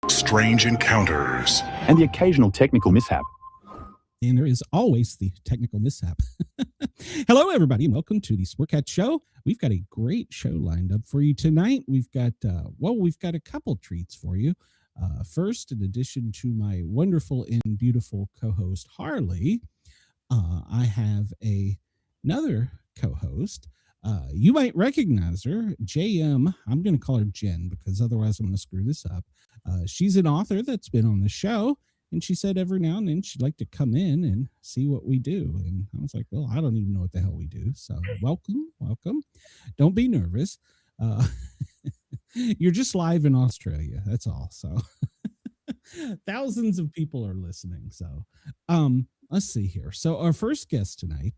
strange encounters, and the occasional technical mishap. And there is always the technical mishap. Hello, everybody, and welcome to the Sportcat Show. We've got a great show lined up for you tonight. We've got a couple treats for you. First, in addition to my wonderful and beautiful co-host Harley, I have another co-host. You might recognize her, JM. I'm going to call her Jen because otherwise I'm going to screw this up. She's an author that's been on the show, and she said every now and then she'd like to come in and see what we do. And I was like, well, I don't even know what the hell we do. So welcome. Don't be nervous. You're just live in Australia. That's all. So thousands of people are listening. So let's see here. So our first guest tonight,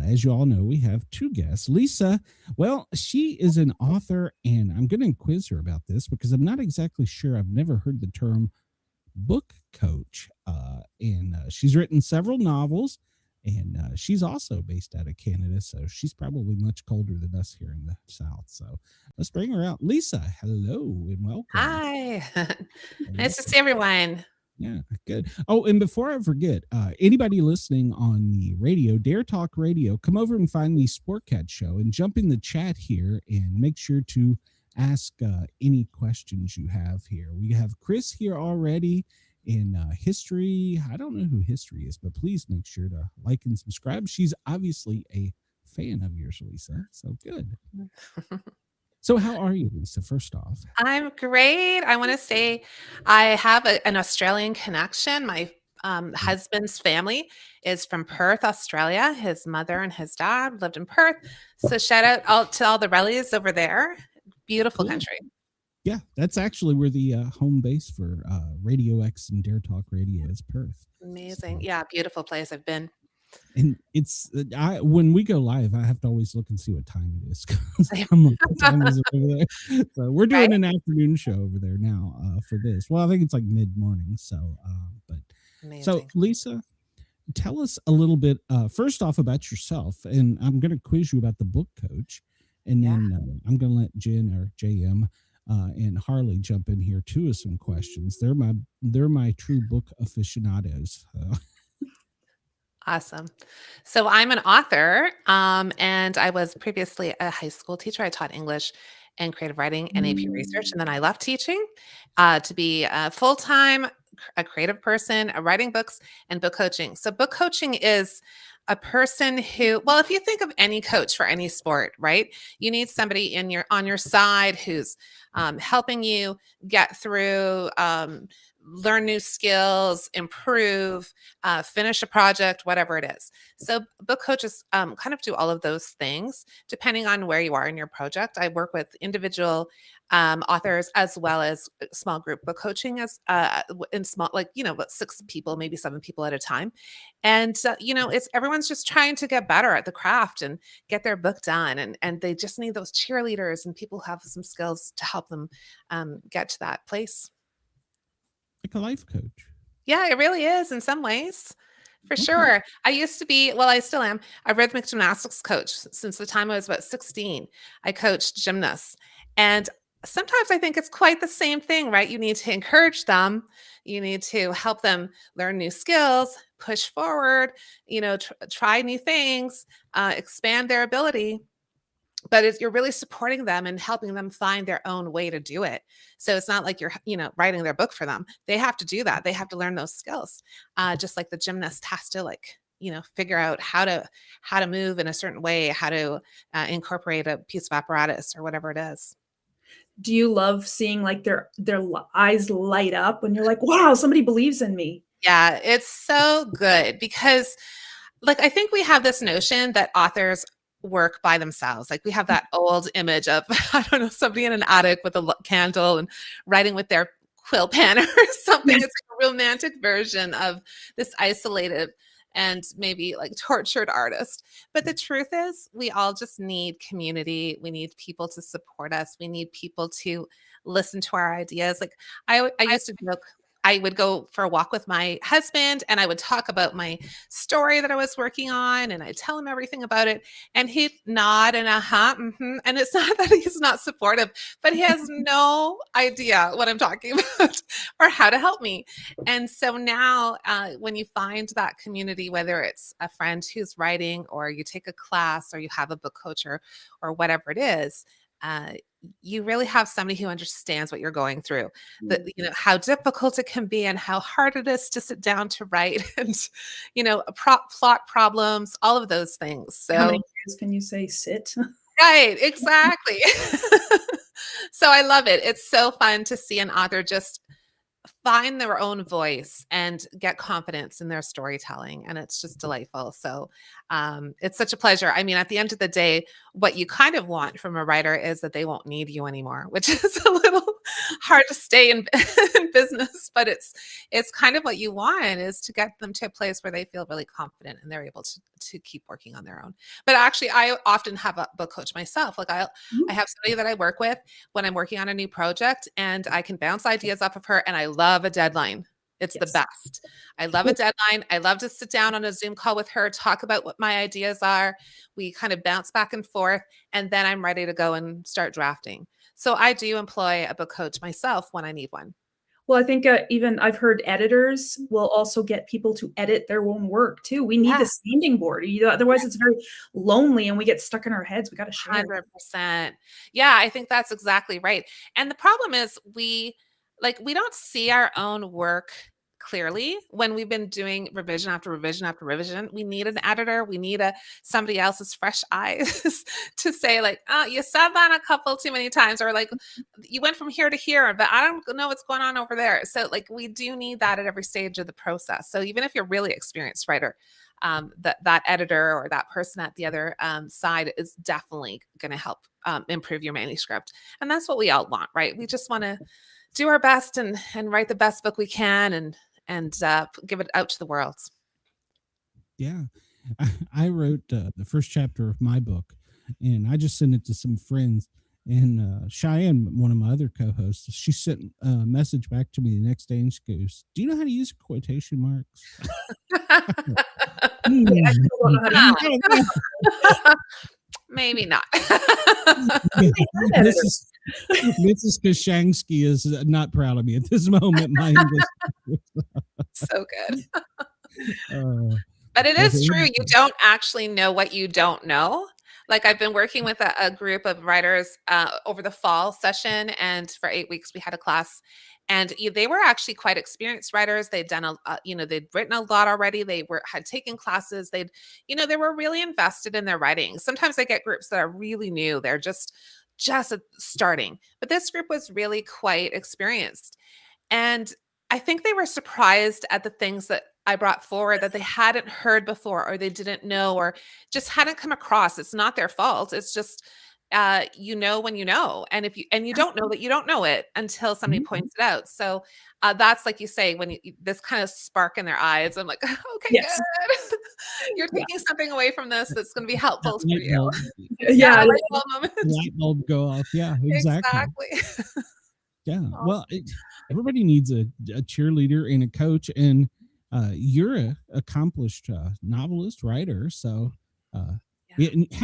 as you all know, we have two guests. Liisa, well, she is an author, and I'm going to quiz her about this because I'm not exactly sure. I've never heard the term book coach. And she's written several novels, and she's also based out of Canada, so she's probably much colder than us here in the South. So let's bring her out. Liisa, hello and welcome. Hi. Nice to see everyone. Yeah, good. Oh, and before I forget, anybody listening on the radio, Dare Talk Radio, come over and find the Sportcat Show and jump in the chat here and make sure to ask any questions you have here. We have Chris here already in History. I don't know who History is, but please make sure to like and subscribe. She's obviously a fan of yours, Liisa. So good. So how are you, Liisa, first off? I'm great. I want to say I have an Australian connection. My husband's family is from Perth, Australia. His mother and his dad lived in Perth. So shout out to all the Rellies over there. Beautiful country. Yeah, that's actually where the home base for Radio X and Dare Talk Radio is, Perth. Amazing. So, yeah, beautiful place. I've been. And it's when we go live, I have to always look and see what time it is. I'm like, what time is it over there? So we're doing an afternoon show over there now for this. Well, I think it's like mid-morning. So, but amazing. So Liisa, tell us a little bit first off about yourself, and I'm going to quiz you about the book coach, and then I'm going to let Jen or JM and Harley jump in here too with some questions. They're my true book aficionados. Awesome. So I'm an author, and I was previously a high school teacher. I taught English and creative writing and AP research, and then I left teaching to be a full-time a creative person, writing books and book coaching. So book coaching is a person who, well, if you think of any coach for any sport, right? You need somebody on your side who's helping you get through, learn new skills, improve, finish a project, whatever it is. So book coaches kind of do all of those things depending on where you are in your project. I work with individual authors as well as small group book coaching as in small, like, about 6 people, maybe 7 people at a time. And, it's everyone's just trying to get better at the craft and get their book done. And they just need those cheerleaders and people who have some skills to help them get to that place. Like a life coach. Yeah, it really is in some ways. For sure. I used to be, well, I still am, a rhythmic gymnastics coach since the time I was about 16. I coached gymnasts. And sometimes I think it's quite the same thing, right? You need to encourage them. You need to help them learn new skills, push forward, try new things, expand their ability. But you're really supporting them and helping them find their own way to do it. So it's not like you're, writing their book for them. They have to do that. They have to learn those skills. Just like the gymnast has to figure out how to move in a certain way, how to incorporate a piece of apparatus or whatever it is. Do you love seeing like their eyes light up when you're like, wow, somebody believes in me? Yeah, it's so good because I think we have this notion that authors work by themselves. Like we have that old image of, I don't know, somebody in an attic with a candle and writing with their quill pen or something. It's like a romantic version of this isolated and maybe tortured artist. But the truth is we all just need community. We need people to support us. We need people to listen to our ideas. I used to joke, I would go for a walk with my husband and I would talk about my story that I was working on and I'd tell him everything about it. And he'd nod and and it's not that he's not supportive, but he has no idea what I'm talking about or how to help me. And so now when you find that community, whether it's a friend who's writing or you take a class or you have a book coach or whatever it is, you really have somebody who understands what you're going through, that how difficult it can be and how hard it is to sit down to write and plot problems, all of those things. So How many times can you say sit? right, exactly. So I love it. It's so fun to see an author just find their own voice and get confidence in their storytelling. And it's just delightful. So it's such a pleasure. I mean, at the end of the day, what you kind of want from a writer is that they won't need you anymore, which is a little hard to stay in, in business, but it's kind of what you want, is to get them to a place where they feel really confident and they're able to keep working on their own. But actually, I often have a book coach myself. Like I have somebody that I work with when I'm working on a new project, and I can bounce ideas off of her, and I love a deadline. It's the best. I love a deadline. I love to sit down on a Zoom call with her, talk about what my ideas are. We kind of bounce back and forth, and then I'm ready to go and start drafting. So I do employ a book coach myself when I need one. Well, I think even I've heard editors will also get people to edit their own work too. We need the sounding board. Otherwise it's very lonely and we get stuck in our heads. We got to share. 100%. Yeah, I think that's exactly right. And the problem is we don't see our own work clearly when we've been doing revision after revision after revision. We need an editor. We need somebody else's fresh eyes to say like, oh, you said that a couple too many times, or like you went from here to here, but I don't know what's going on over there. So like we do need that at every stage of the process. So even if you're really experienced writer, that editor or that person at the other side is definitely going to help improve your manuscript. And that's what we all want, right? We just want to do our best and write the best book we can and give it out to the world. Yeah. I wrote the first chapter of my book, and I just sent it to some friends. And Cheyenne, one of my other co-hosts, she sent a message back to me the next day, and she goes, "Do you know how to use quotation marks?" Maybe not. This is because Shangsky is not proud of me at this moment. My English. So good. But it is true. You don't actually know what you don't know. Like I've been working with a group of writers over the fall session, and for 8 weeks we had a class, and they were actually quite experienced writers. They'd done they'd written a lot already. They had taken classes. They were really invested in their writing. Sometimes I get groups that are really new. They're just starting, but this group was really quite experienced, and I think they were surprised at the things that I brought forward that they hadn't heard before, or they didn't know, or just hadn't come across. It's not their fault. It's just, when you know, and you don't know that you don't know it until somebody points it out. So that's like you say, when this kind of spark in their eyes, I'm like, okay, good. You're taking something away from this that's going to be helpful for you. Light bulb go off. Yeah, exactly. Yeah. Well, everybody needs a cheerleader and a coach, and you're an accomplished novelist, writer. So how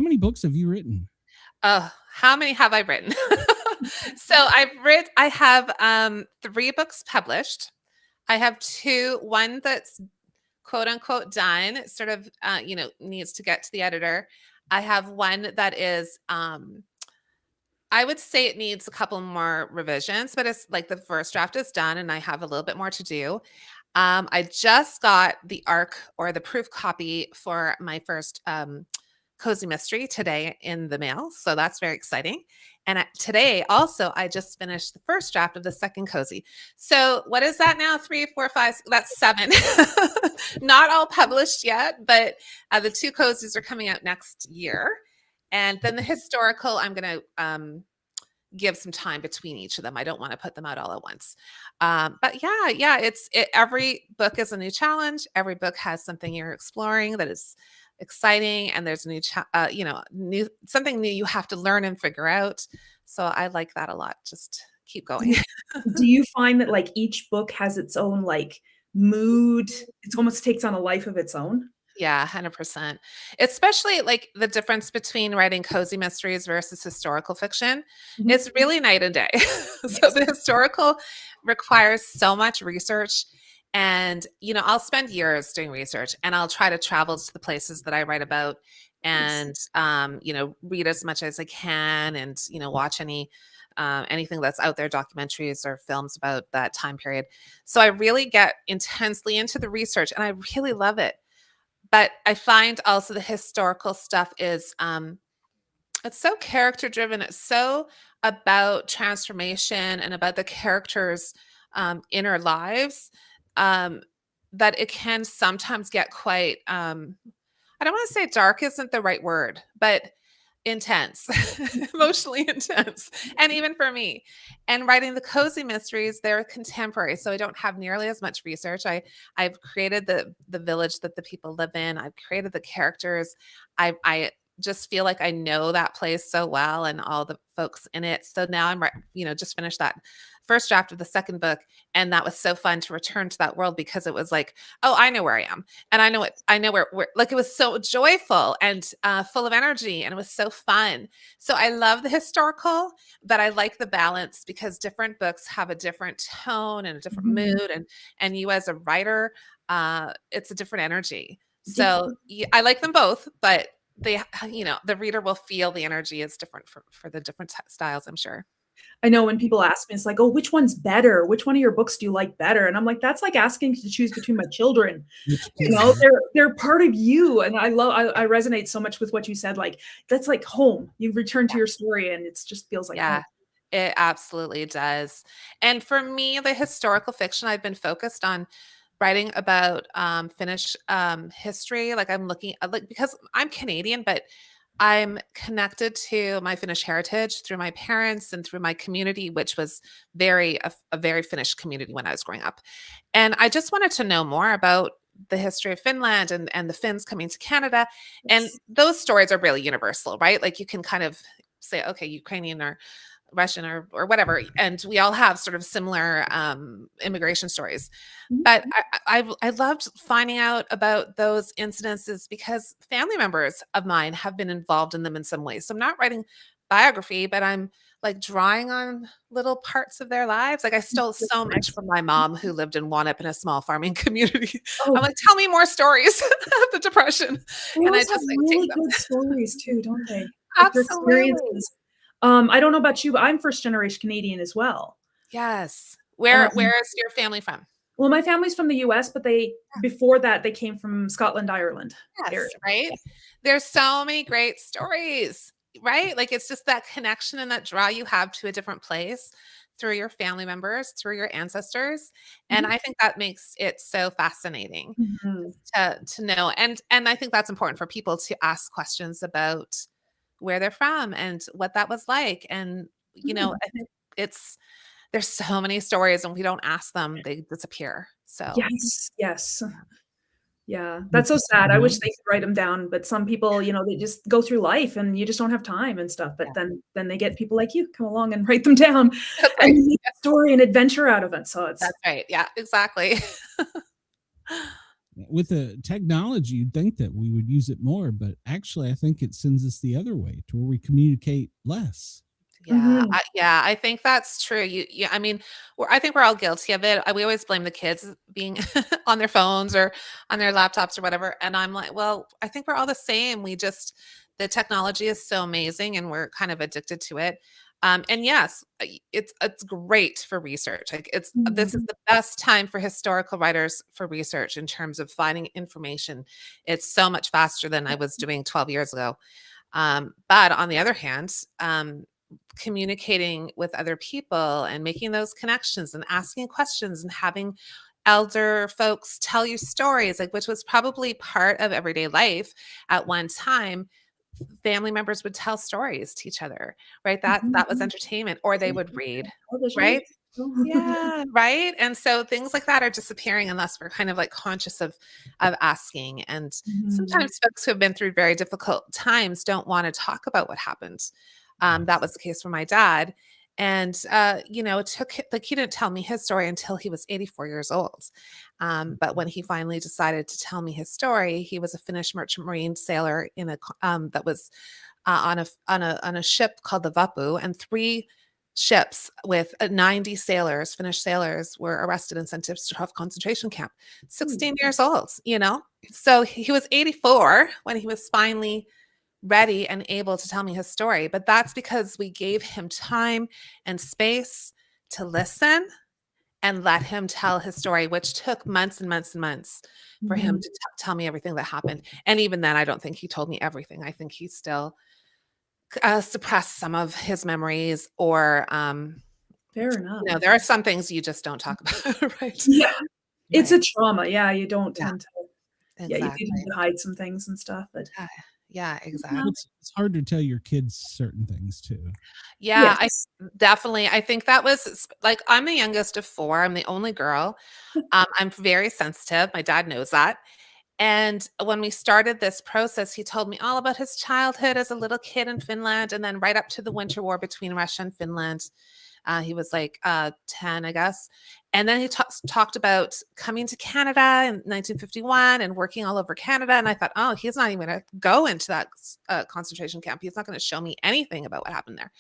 many books have you written? How many have I written? So I have 3 books published. I have 2, one that's quote unquote done. It sort of, needs to get to the editor. I have one that is, I would say it needs a couple more revisions, but it's like the first draft is done and I have a little bit more to do. I just got the ARC, or the proof copy, for my first cozy mystery today in the mail. So that's very exciting. And today also, I just finished the first draft of the second cozy. So what is that now? 3, 4, 5, that's 7. Not all published yet, but the 2 cozies are coming out next year. And then the historical, I'm going to give some time between each of them. I don't want to put them out all at once. But yeah, every book is a new challenge. Every book has something you're exploring that is exciting, and there's a something new you have to learn and figure out. So I like that a lot. Just keep going. Do you find that like each book has its own like mood? It almost takes on a life of its own. Yeah, 100%. Especially like the difference between writing cozy mysteries versus historical fiction. Mhm. It's really night and day. So Yes. the historical requires so much research. And, I'll spend years doing research and I'll try to travel to the places that I write about Yes. and, read as much as I can and, watch anything that's out there, documentaries or films about that time period. So I really get intensely into the research and I really love it. But I find also the historical stuff is, it's so character driven. It's so about transformation and about the characters' inner lives, um, that it can sometimes get quite, I don't want to say dark isn't the right word, but intense, emotionally intense, and even for me. And writing the cozy mysteries, they're contemporary, so I don't have nearly as much research. I've created the village that the people live in. I've created the characters. I just feel like I know that place so well and all the folks in it. So now just finished that first draft of the second book, and that was so fun to return to that world because it was like, oh, I know where I am, and I know where like it was so joyful and full of energy, and it was so fun. So I love the historical, but I like the balance because different books have a different tone and a different Mhm. mood, and you as a writer, it's a different energy. Do So I like them both, but the reader will feel the energy is different for the different styles, I'm sure. I know when people ask me, it's like, "Oh, which one's better? Which one of your books do you like better?" And I'm like, "That's like asking to choose between my children." Which You kid, know, right? they're part of you, and I resonate so much with what you said, like, that's like home. You return to your story, and it's just feels like home. Yeah, it absolutely does. And for me, the historical fiction, I've been focused on writing about Finnish history. Like I'm looking like because I'm Canadian, but I'm connected to my Finnish heritage through my parents and through my community, which was a very Finnish community when I was growing up. And I just wanted to know more about the history of Finland and the Finns coming to Canada. And Yes. those stories are really universal, right? Like you can kind of say, okay, Ukrainian or Russian or whatever, and we all have sort of similar immigration stories. Mhm. But I loved finding out about those incidences because family members of mine have been involved in them in some way. So I'm not writing biography, but I'm like drawing on little parts of their lives. Like I stole That's so much nice. from my mom who lived in Wanup in a small farming community. I'm Oh, like, tell me more stories of the depression. they And I always have just like take really them. good stories too, don't they? Like their Absolutely. experiences. I don't know about you, but I'm first generation Canadian as well. Yes. And Where is your family from? well, my family's from the US, but they before that they came from Scotland, Ireland area. Yes, right? There's so many great stories, right? Like it's just that connection and that draw you have to a different place through your family members, through your ancestors. And Mhm. I think that makes it so fascinating Mhm. just to know. And I think that's important for people to ask questions about where they're from and what that was like. And Mm. I think it's there's so many stories and we don't ask them, they disappear. So Yes, yes. Yeah, With that's so sad. I wish technology, they could write them down, but some people, they just go through life and you just don't have time and stuff, but yeah, then they get people like you come along and write them down that's and right. you make a story and adventure out of it, so it's That's right. Yeah, exactly. with the technology, you'd think that we would use it more, but actually, I think it sends us the other way to where we communicate less. Yeah, Mhm. I think that's true. I mean, I think we're all guilty of it. We always blame the kids being on their phones or on their laptops or whatever. And I'm like, well, I think we're all the same. The technology is so amazing, and we're kind of addicted to it. And yes, it's great for research. Like this is Mhm. the best time for historical writers for research in terms of finding information. It's so much faster than I was doing 12 years ago. But on the other hand, communicating with other people and making those connections and asking questions and having elder folks tell you stories, like which was probably part of everyday life at one time. Family members would tell stories to each other, right? That was Mhm. entertainment, or they See, would read, television. right? Yeah, right. And so things like that are disappearing unless we're kind of like conscious of asking. And Mhm. sometimes folks who have been through very difficult times don't want to talk about what happened. That Yes. was the case for my dad. And, it took, like, he didn't tell me his story until he was 84 years old. But when he finally decided to tell me his story, he was a Finnish merchant marine sailor that was on a ship called the Vapu, and 3 ships with 90 sailors, Finnish sailors, were arrested and sent to Stutthof concentration camp. 16 years old, So he was 84 when he was finally ready and able to tell me his story. But that's because we gave him time and space to listen and let him tell his story, which took months and months and months for him to tell me everything that happened. And even then, I don't think he told me everything. I think he still suppressed some of his memories, or Fair enough. there are some things you just don't talk about, right? Yeah. It's Right. a trauma. Yeah, you don't Yeah, tend to. Yeah, you exactly. need to hide some things and stuff, but Yeah, exactly. It's hard to tell your kids certain things too. Yeah, yes. I think that was like, I'm the youngest of 4. I'm the only girl. I'm very sensitive. My dad knows that. And when we started this process, he told me all about his childhood as a little kid in Finland, and then right up to the winter war between Russia and Finland. He was like 10, I guess. And then he talked about coming to Canada in 1951 and working all over Canada. And I thought, oh, he's not even going to go into that concentration camp. He's not going to show me anything about what happened there.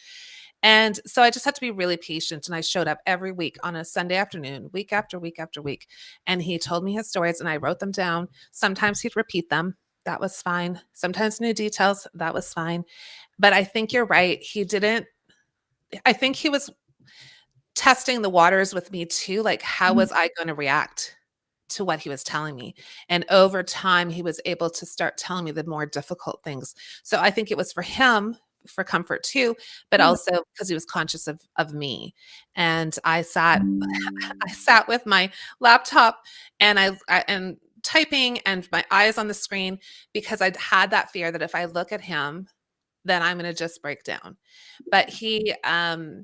And so I just had to be really patient. And I showed up every week on a Sunday afternoon, week after week after week. And he told me his stories and I wrote them down. Sometimes he'd repeat them. That was fine. Sometimes new details. That was fine. But I think you're right. I think he was testing the waters with me too. Like, how was I going to react to what he was telling me? And over time, he was able to start telling me the more difficult things. So I think it was for him, for comfort too, but also because he was conscious of me. And I sat with my laptop and and typing and my eyes on the screen, because I'd had that fear that if I look at him, then I'm going to just break down. But he, so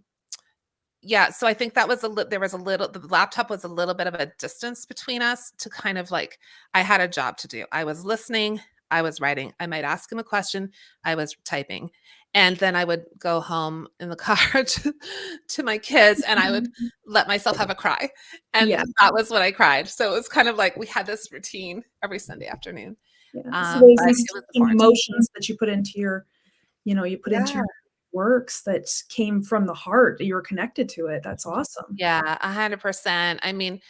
I think that was the laptop was a little bit of a distance between us, to kind of like, I had a job to do. I was listening, I was writing. I might ask him a question, I was typing. And then I would go home in the car to my kids, and I would let myself have a cry. And that was when I cried. So it was kind of like we had this routine every Sunday afternoon. Yeah. So there's these important. emotions that you put into your, into your works that came from the heart. You were connected to it. That's awesome. Yeah, 100%. I mean,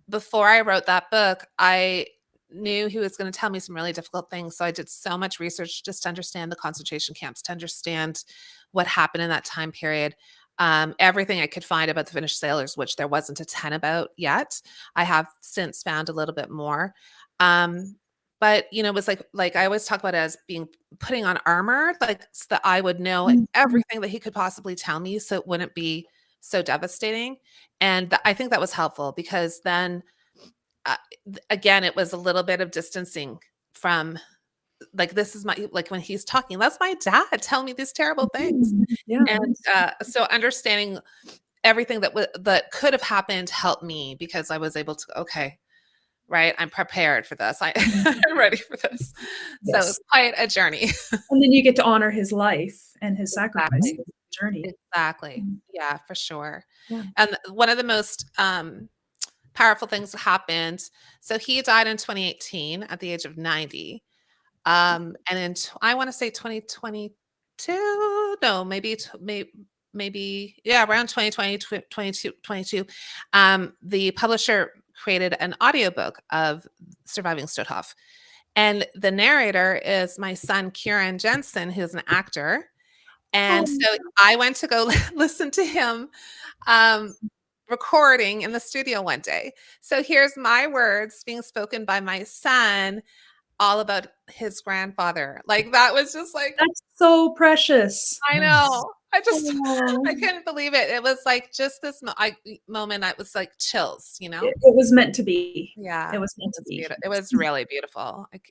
before I wrote that book, I knew he was going to tell me some really difficult things. So I did so much research just to understand the concentration camps, to understand what happened in that time period. Everything I could find about the Finnish sailors, which there wasn't a ton about yet. I have since found a little bit more. But it was like I always talk about it as being putting on armor, like, so that I would know everything that he could possibly tell me, so it wouldn't be so devastating. And I think that was helpful, because then again, it was a little bit of distancing from, like, this is like when he's talking, that's my dad telling me these terrible things. And so understanding everything that could have happened helped me, because I was able to, okay, right, I'm prepared for this. I'm ready for this. So it's quite a journey. And then you get to honor his life and his sacrifice journey. Exactly. Yeah, for sure. Yeah. And one of the most powerful things that happened. So he died in 2018 at the age of 90. And in I want to say 2022. No, maybe around 2020, 22. The publisher created an audiobook of Surviving Stutthof. And the narrator is my son, Kieran Jensen, who's an actor. And so I went to go listen to him recording in the studio one day. So here's my words being spoken by my son, all about his grandfather. Like, that was just like, that's so precious. I know. I couldn't believe it. It was like just this moment. I was like chills, It was meant to be. Yeah. It was meant to be. It was really beautiful. It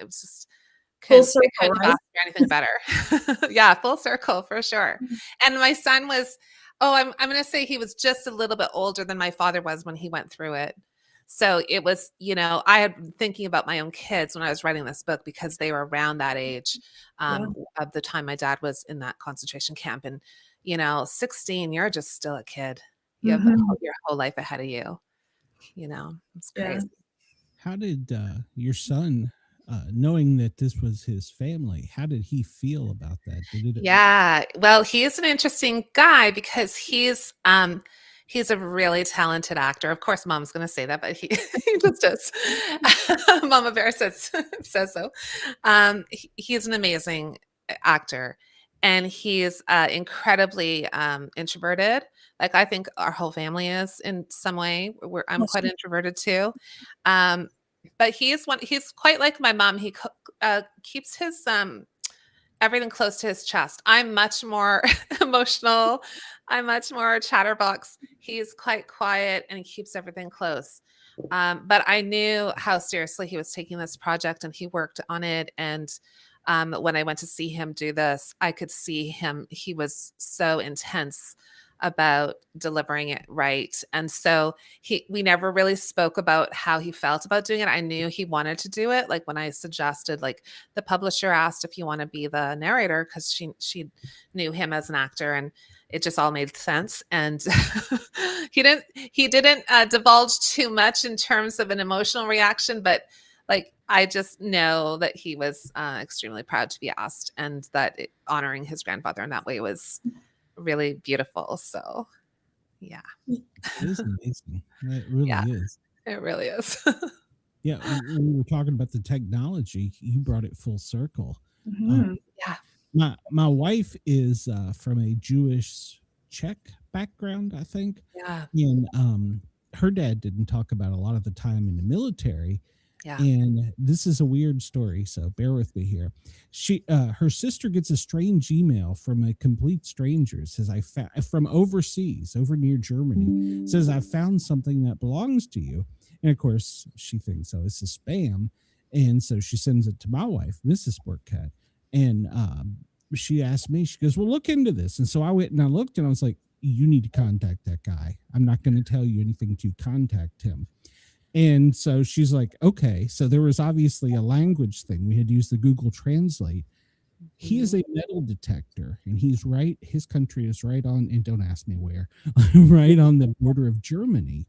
was just full circle, right? Ask for anything better. Yeah, full circle for sure. And my son was, I'm going to say he was just a little bit older than my father was when he went through it. So it was, I had been thinking about my own kids when I was writing this book, because they were around that age of the time my dad was in that concentration camp. And, 16, you're just still a kid. You have your whole life ahead of you. It's crazy. How did your son, knowing that this was his family, how did he feel about that? Yeah, well, he's an interesting guy because he's a really talented actor. Of course, Mom's going to say that, but he just is. Mama Bear says so. He's an amazing actor, and he's incredibly introverted. Like I think our whole family is in some way. I'm quite introverted too. But he's quite like my mom. He keeps his everything close to his chest. I'm much more emotional. I'm much more chatterbox. He's quite quiet and he keeps everything close. But I knew how seriously he was taking this project, and he worked on it. And when I went to see him do this, I could see him. He was so intense about delivering it right. And so we never really spoke about how he felt about doing it. I knew he wanted to do it. Like when I suggested, like the publisher asked if you want to be the narrator, because she knew him as an actor, and it just all made sense. And he didn't divulge too much in terms of an emotional reaction, but like I just know that he was extremely proud to be asked, and that honoring his grandfather in that way was really beautiful. So yeah, it is amazing. It really is. It really is. Yeah, when we were talking about the technology, you brought it full circle. Yeah, my wife is from a Jewish Czech background, I think. Yeah, and her dad didn't talk about a lot of the time in the military. yeah. And this is a weird story, so bear with me here. Her sister gets a strange email from a complete stranger. It says, from overseas, over near Germany. It says, I found something that belongs to you. And of course, she thinks, oh, it's a spam. And so she sends it to my wife, Mrs. Sportcat. And she asked me, she goes, well, look into this. And so I went and I looked, and I was like, you need to contact that guy. I'm not going to tell you anything to contact him. And so she's like, okay. So there was obviously a language thing. We had used the Google Translate. He is a metal detector, and his country is right on, and don't ask me where, right on the border of Germany.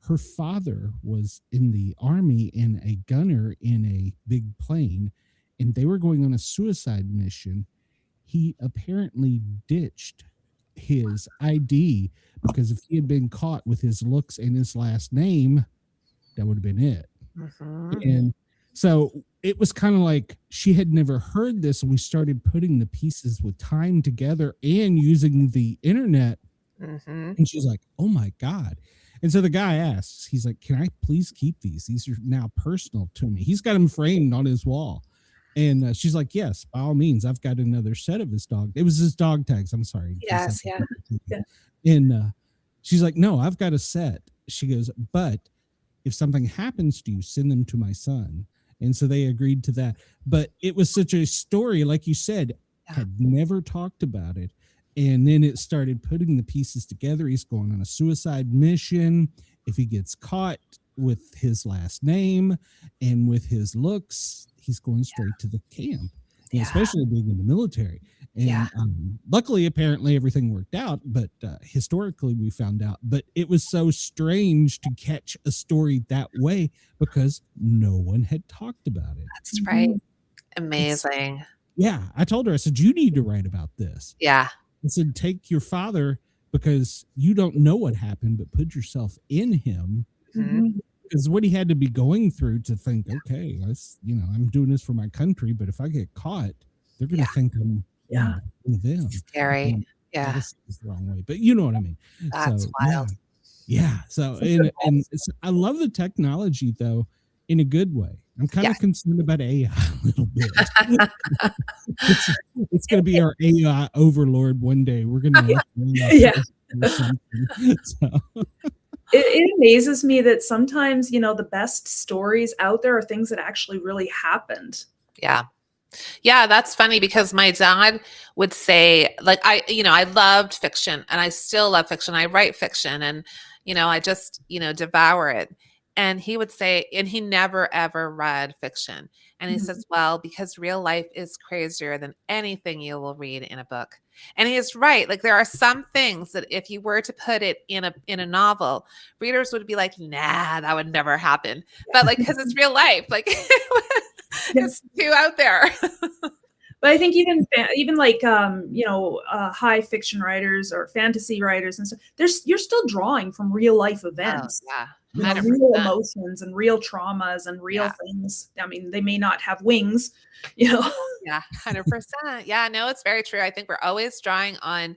Her father was in the army and a gunner in a big plane, and they were going on a suicide mission. He apparently ditched his ID because if he had been caught with his looks and his last name, that would have been it. And so it was kind of like she had never heard this, and we started putting the pieces with time together and using the internet. And she's like, oh my God. And so the guy asks, he's like, can I please keep these? These are now personal to me. He's got them framed on his wall. And she's like, yes, by all means. I've got another set of his dog. It was his dog tags. I'm sorry. Yes, yeah. And she's like, no, I've got a set. She goes, but if something happens to you, send them to my son. And so they agreed to that. But it was such a story, like you said, had never talked about it. And then it started putting the pieces together. He's going on a suicide mission. If he gets caught with his last name and with his looks, he's going straight to the camp, especially being in the military. And luckily, apparently, everything worked out. But historically, we found out. But it was so strange to catch a story that way because no one had talked about it. That's right. Amazing. I told her, I said, you need to write about this. Yeah. I said, take your father, because you don't know what happened, but put yourself in him. Because what he had to be going through to think, okay, I'm doing this for my country, but if I get caught, they're going to think I'm them. Scary. This is the wrong way, but you know what I mean. That's wild. So and I love the technology though, in a good way. I'm kind of concerned about AI a little bit. it's going to be our AI overlord one day. We're going to It amazes me that sometimes, the best stories out there are things that actually really happened. Yeah, that's funny because my dad would say, like, I loved fiction, and I still love fiction. I write fiction, and, I just, devour it. And he would say, and he never, ever read fiction. And he says, well, because real life is crazier than anything you will read in a book. And he is right. Like there are some things that if you were to put it in a novel, readers would be like, nah, that would never happen. But like, because it's real life, like it's too out there. But I think even like high fiction writers or fantasy writers and stuff, you're still drawing from real life events. Oh, yeah. Real emotions and real traumas and real things. I mean, they may not have wings, Yeah, 100%. Yeah, no, it's very true. I think we're always drawing on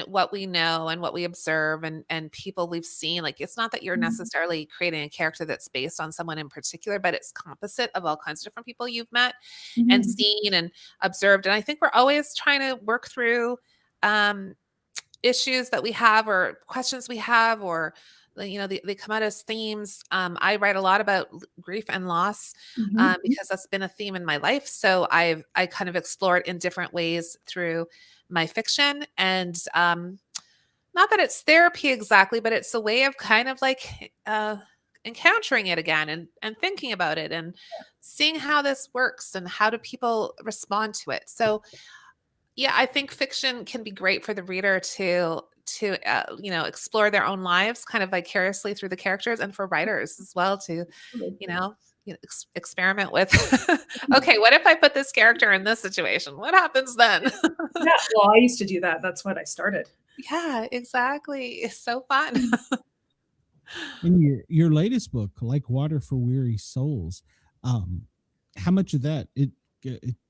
what we know and what we observe and people we've seen. Like it's not that you're necessarily creating a character that's based on someone in particular, but it's composite of all kinds of different people you've met and seen and observed. And I think we're always trying to work through issues that we have or questions we have, or they come out as themes. I write a lot about grief and loss because that's been a theme in my life. So I kind of explore it in different ways through my fiction. And not that it's therapy exactly, but it's a way of kind of like encountering it again and thinking about it and seeing how this works and how do people respond to it. So yeah, I think fiction can be great for the reader to explore their own lives kind of vicariously through the characters, and for writers as well to experiment with okay, what if I put this character in this situation? What happens then? Yeah, well, I used to do that. That's what I started. Yeah, exactly. It's so fun. In your latest book, Like Water for Weary Souls, how much of that it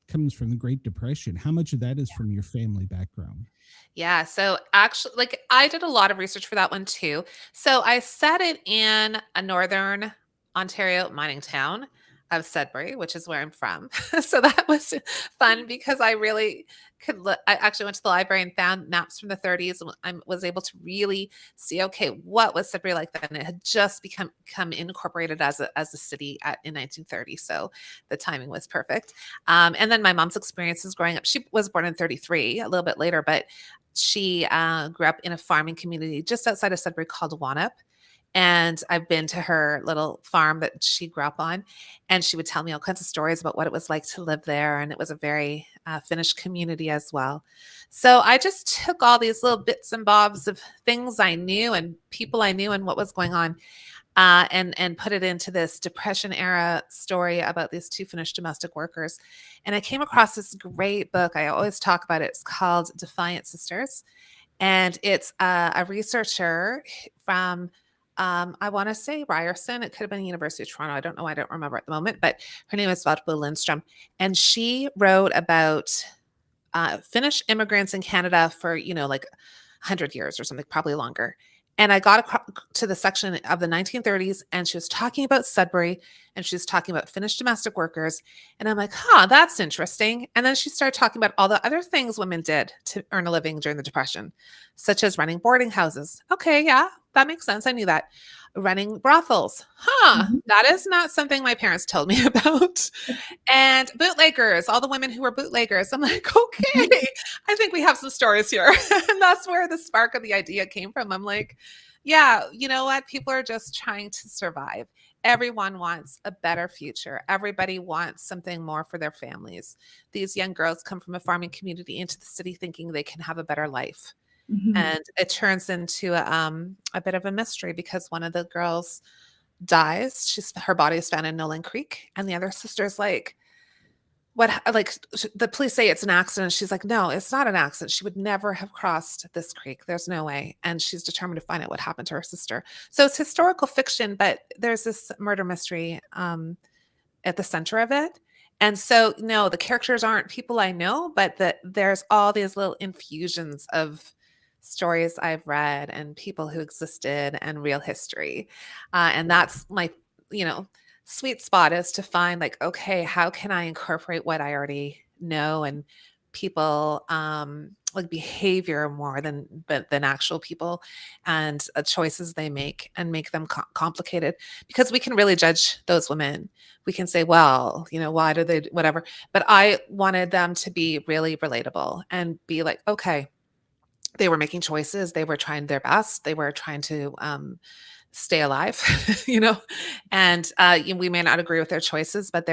comes from the Great Depression? How much of that is from your family background? Yeah. So actually, like I did a lot of research for that one too. So I set it in a northern Ontario mining town of Sudbury, which is where I'm from. So that was fun because I really could look. I actually went to the library and found maps from the 30s, and I was able to really see, okay, what was Sudbury like then? It had just become incorporated as a city in 1930. So the timing was perfect. And then my mom's experiences growing up. She was born in 33, a little bit later, but she grew up in a farming community just outside of Sudbury called Wanup. And I've been to her little farm that she grew up on, and she would tell me all kinds of stories about what it was like to live there. And it was a very Finnish community as well. So I just took all these little bits and bobs of things I knew and people I knew and what was going on, and put it into this Depression era story about these two Finnish domestic workers. And I came across this great book. I always talk about it. It's called Defiant Sisters. And it's a researcher from I want to say Ryerson. It could have been University of Toronto. I don't know. I don't remember at the moment, but her name is Valtbo Lindstrom. And she wrote about Finnish immigrants in Canada for, like 100 years or something, probably longer. And I got to the section of the 1930s, and she was talking about Sudbury, and she was talking about Finnish domestic workers. And I'm like, that's interesting. And then she started talking about all the other things women did to earn a living during the Depression, such as running boarding houses. Okay, yeah, that makes sense. I knew that. Running brothels. That is not something my parents told me about. And bootleggers, all the women who were bootleggers. I'm like, okay, I think we have some stories here. And that's where the spark of the idea came from. I'm like, yeah, you know what? People are just trying to survive. Everyone wants a better future. Everybody wants something more for their families. These young girls come from a farming community into the city thinking they can have a better life. And it turns into a bit of a mystery because one of the girls dies. Her body is found in Nolin Creek, and the other sister's like, "What?" Like the police say it's an accident. She's like, "No, it's not an accident. She would never have crossed this creek. There's no way." And she's determined to find out what happened to her sister. So it's historical fiction, but there's this murder mystery at the center of it. And so, no, the characters aren't people I know, but there's all these little infusions of stories I've read and people who existed and real history. And that's my, sweet spot, is to find like, okay, how can I incorporate what I already know and people like behavior more than actual people and choices they make, and make them complicated, because we can really judge those women. We can say, well, why do they whatever, but I wanted them to be really relatable and be like, okay, they were making choices. They were trying their best. They were trying to stay alive, and we may not agree with their choices, but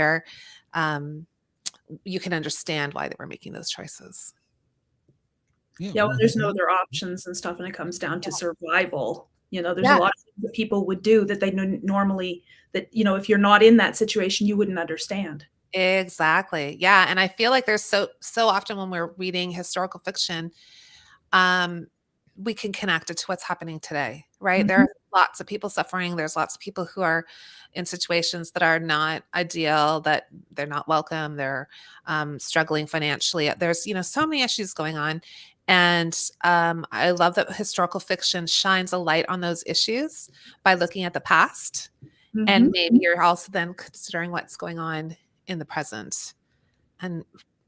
you can understand why they were making those choices. Yeah, when we'll there's head no out. other options and stuff, and it comes down to survival. There's a Yeah, lot of things that people would do that they normally, that, if you're not in that situation, you wouldn't understand. exactly. Yeah, and I feel like there's so often when we're reading historical fiction, um, we can connect it to what's happening today, right? There Mhm. are lots of people suffering. There's lots of people who are in situations that are not ideal, that they're not welcome. They're struggling financially. There's, so many issues going on. And I love that historical fiction shines a light on those issues by looking at the past. And Mhm. maybe you're also then considering what's going on in the present. And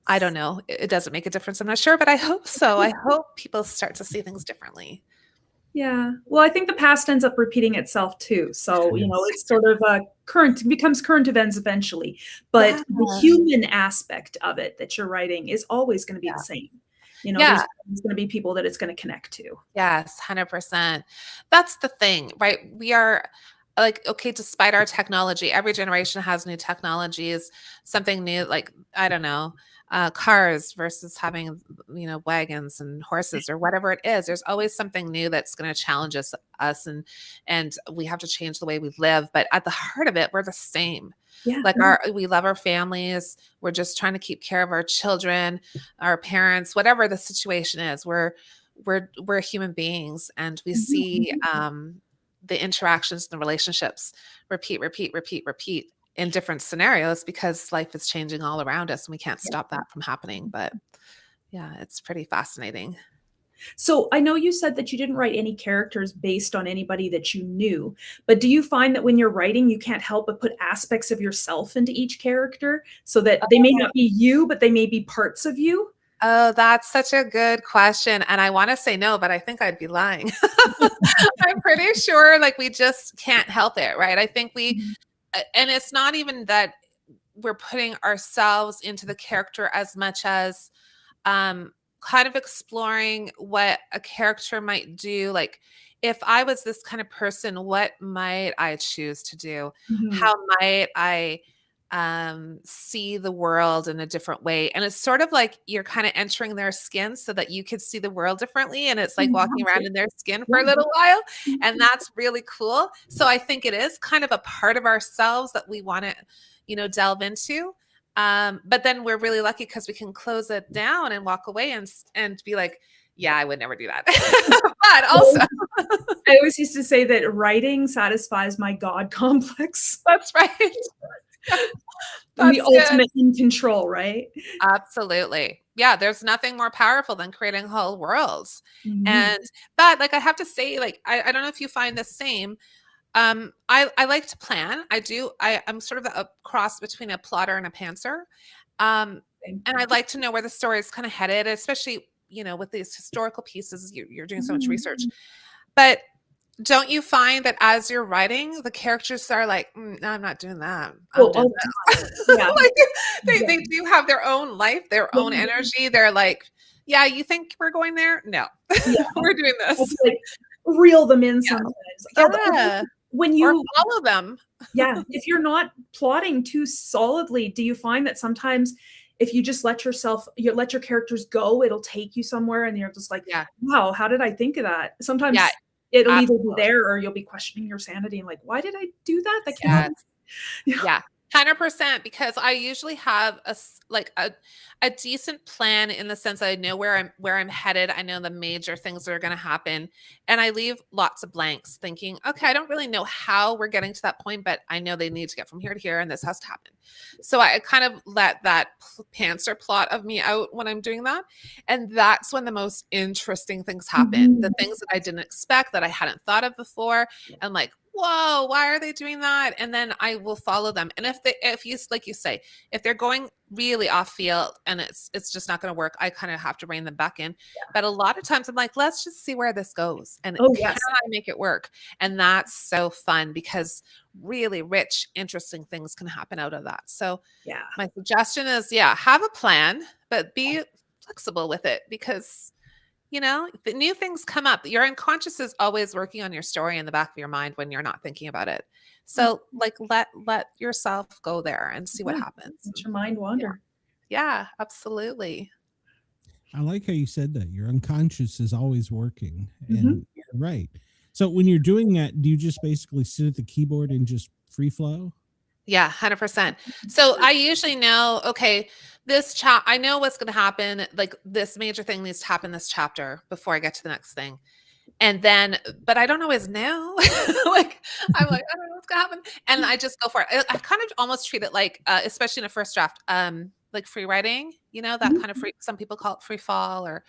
I don't know. It doesn't make a difference. I'm not sure, but I hope so. I hope people start to see things differently. Yeah. Well, I think the past ends up repeating itself too. So, Yes. it's sort of becomes current events eventually. But Yeah. the human aspect of it that you're writing is always going to be the same. Yeah. There's going to be people that it's going to connect to. Yes. 100%. That's the thing, right? We are like, okay, despite our technology, every generation has new technologies, something new, like, I don't know, cars versus having, wagons and horses or whatever it is. There's always something new that's going to challenge us and we have to change the way we live. But at the heart of it, we're the same. Yeah. Like we love our families. We're just trying to keep care of our children, our parents, whatever the situation is. We're human beings, and we see the interactions and the relationships repeat in different scenarios because life is changing all around us and we can't stop that from happening. But yeah, it's pretty fascinating. So I know you said that you didn't write any characters based on anybody that you knew, but do you find that when you're writing, you can't help but put aspects of yourself into each character so that they may not be you, but they may be parts of you? Oh, that's such a good question. And I want to say no, but I think I'd be lying. I'm pretty sure like we just can't help it, right? I think Mhm. and it's not even that we're putting ourselves into the character as much as kind of exploring what a character might do. Like, if I was this kind of person, what might I choose to do? Mhm. How might I see the world in a different way? And it's sort of like you're kind of entering their skin so that you could see the world differently. And it's like walking around in their skin for a Yeah. little while. And that's really cool. So I think it is kind of a part of ourselves that we want to, delve into. But then we're really lucky because we can close it down and walk away and be like, yeah, I would never do that. But also, I always used to say that writing satisfies my God complex. that's right. I'm the That's good. ultimate in control, right? Absolutely. Yeah, there's nothing more powerful than creating whole worlds. Mhm. And but like I have to say, like, I don't know if you find the same. I like to plan. I'm sort of a cross between a plotter and a pantser. And I'd like to know where the story is kind of headed, especially, with these historical pieces, you're doing so much research. Mhm. But don't you find that as you're writing, the characters are like, no, I'm not doing that. Oh, I'm doing all the this. time. Yeah. Like Yeah. they do have their own life, their own Yeah. energy. They're like, yeah, you think we're going there? No, Yeah. we're doing I have this. to, like, reel them in Yeah. sometimes. Although Yeah. when Or you follow them. yeah, if you're not plotting too solidly, do you find that sometimes if you just you let your characters go, it'll take you somewhere and you're just like, Yeah. "Wow, how did I think of that?" Yeah. Sometimes it'll either be Absolutely. there or you'll be questioning your sanity and like, "Why did I do that? That cannot." Yes. Yeah. Yeah, 100% because I usually have like a decent plan in the sense that I know where I'm headed. I know the major things that are going to happen, and I leave lots of blanks, thinking, okay, I don't really know how we're getting to that point, but I know they need to get from here to here, and this has to happen. So I kind of let that pantser plot of me out when I'm doing that, and that's when the most interesting things happen. The Mhm. things that I didn't expect, that I hadn't thought of before, and like, whoa, why are they doing that? And then I will follow them. And if you, like you say, if they're going really off field and it's just not going to work, I kind of have to rein them back in. But a lot of times I'm like, let's just see where this goes. And Oh, can yes. I make it work? And that's so fun because really rich, interesting things can happen out of that. So Yeah. my suggestion is, yeah, have a plan, but be flexible with it because the new things come up. Your unconscious is always working on your story in the back of your mind when you're not thinking about it. So like let yourself go there and see what Yeah. happens. Let your mind Yeah. wander. Yeah, absolutely. I like how you said that. Your unconscious is always working. Mhm. And you're right. So when you're doing that, do you just basically sit at the keyboard and just free flow? Yeah, 100%. So I usually know, okay, I know what's going to happen. Like this major thing needs to happen this chapter before I get to the next thing. And then, but I don't always know. Like, I'm like, I don't know what's gonna happen. And I just go for it. I kind of almost treat it like, especially in a first draft, like free writing, that Mhm. kind of free, some people call it free fall or,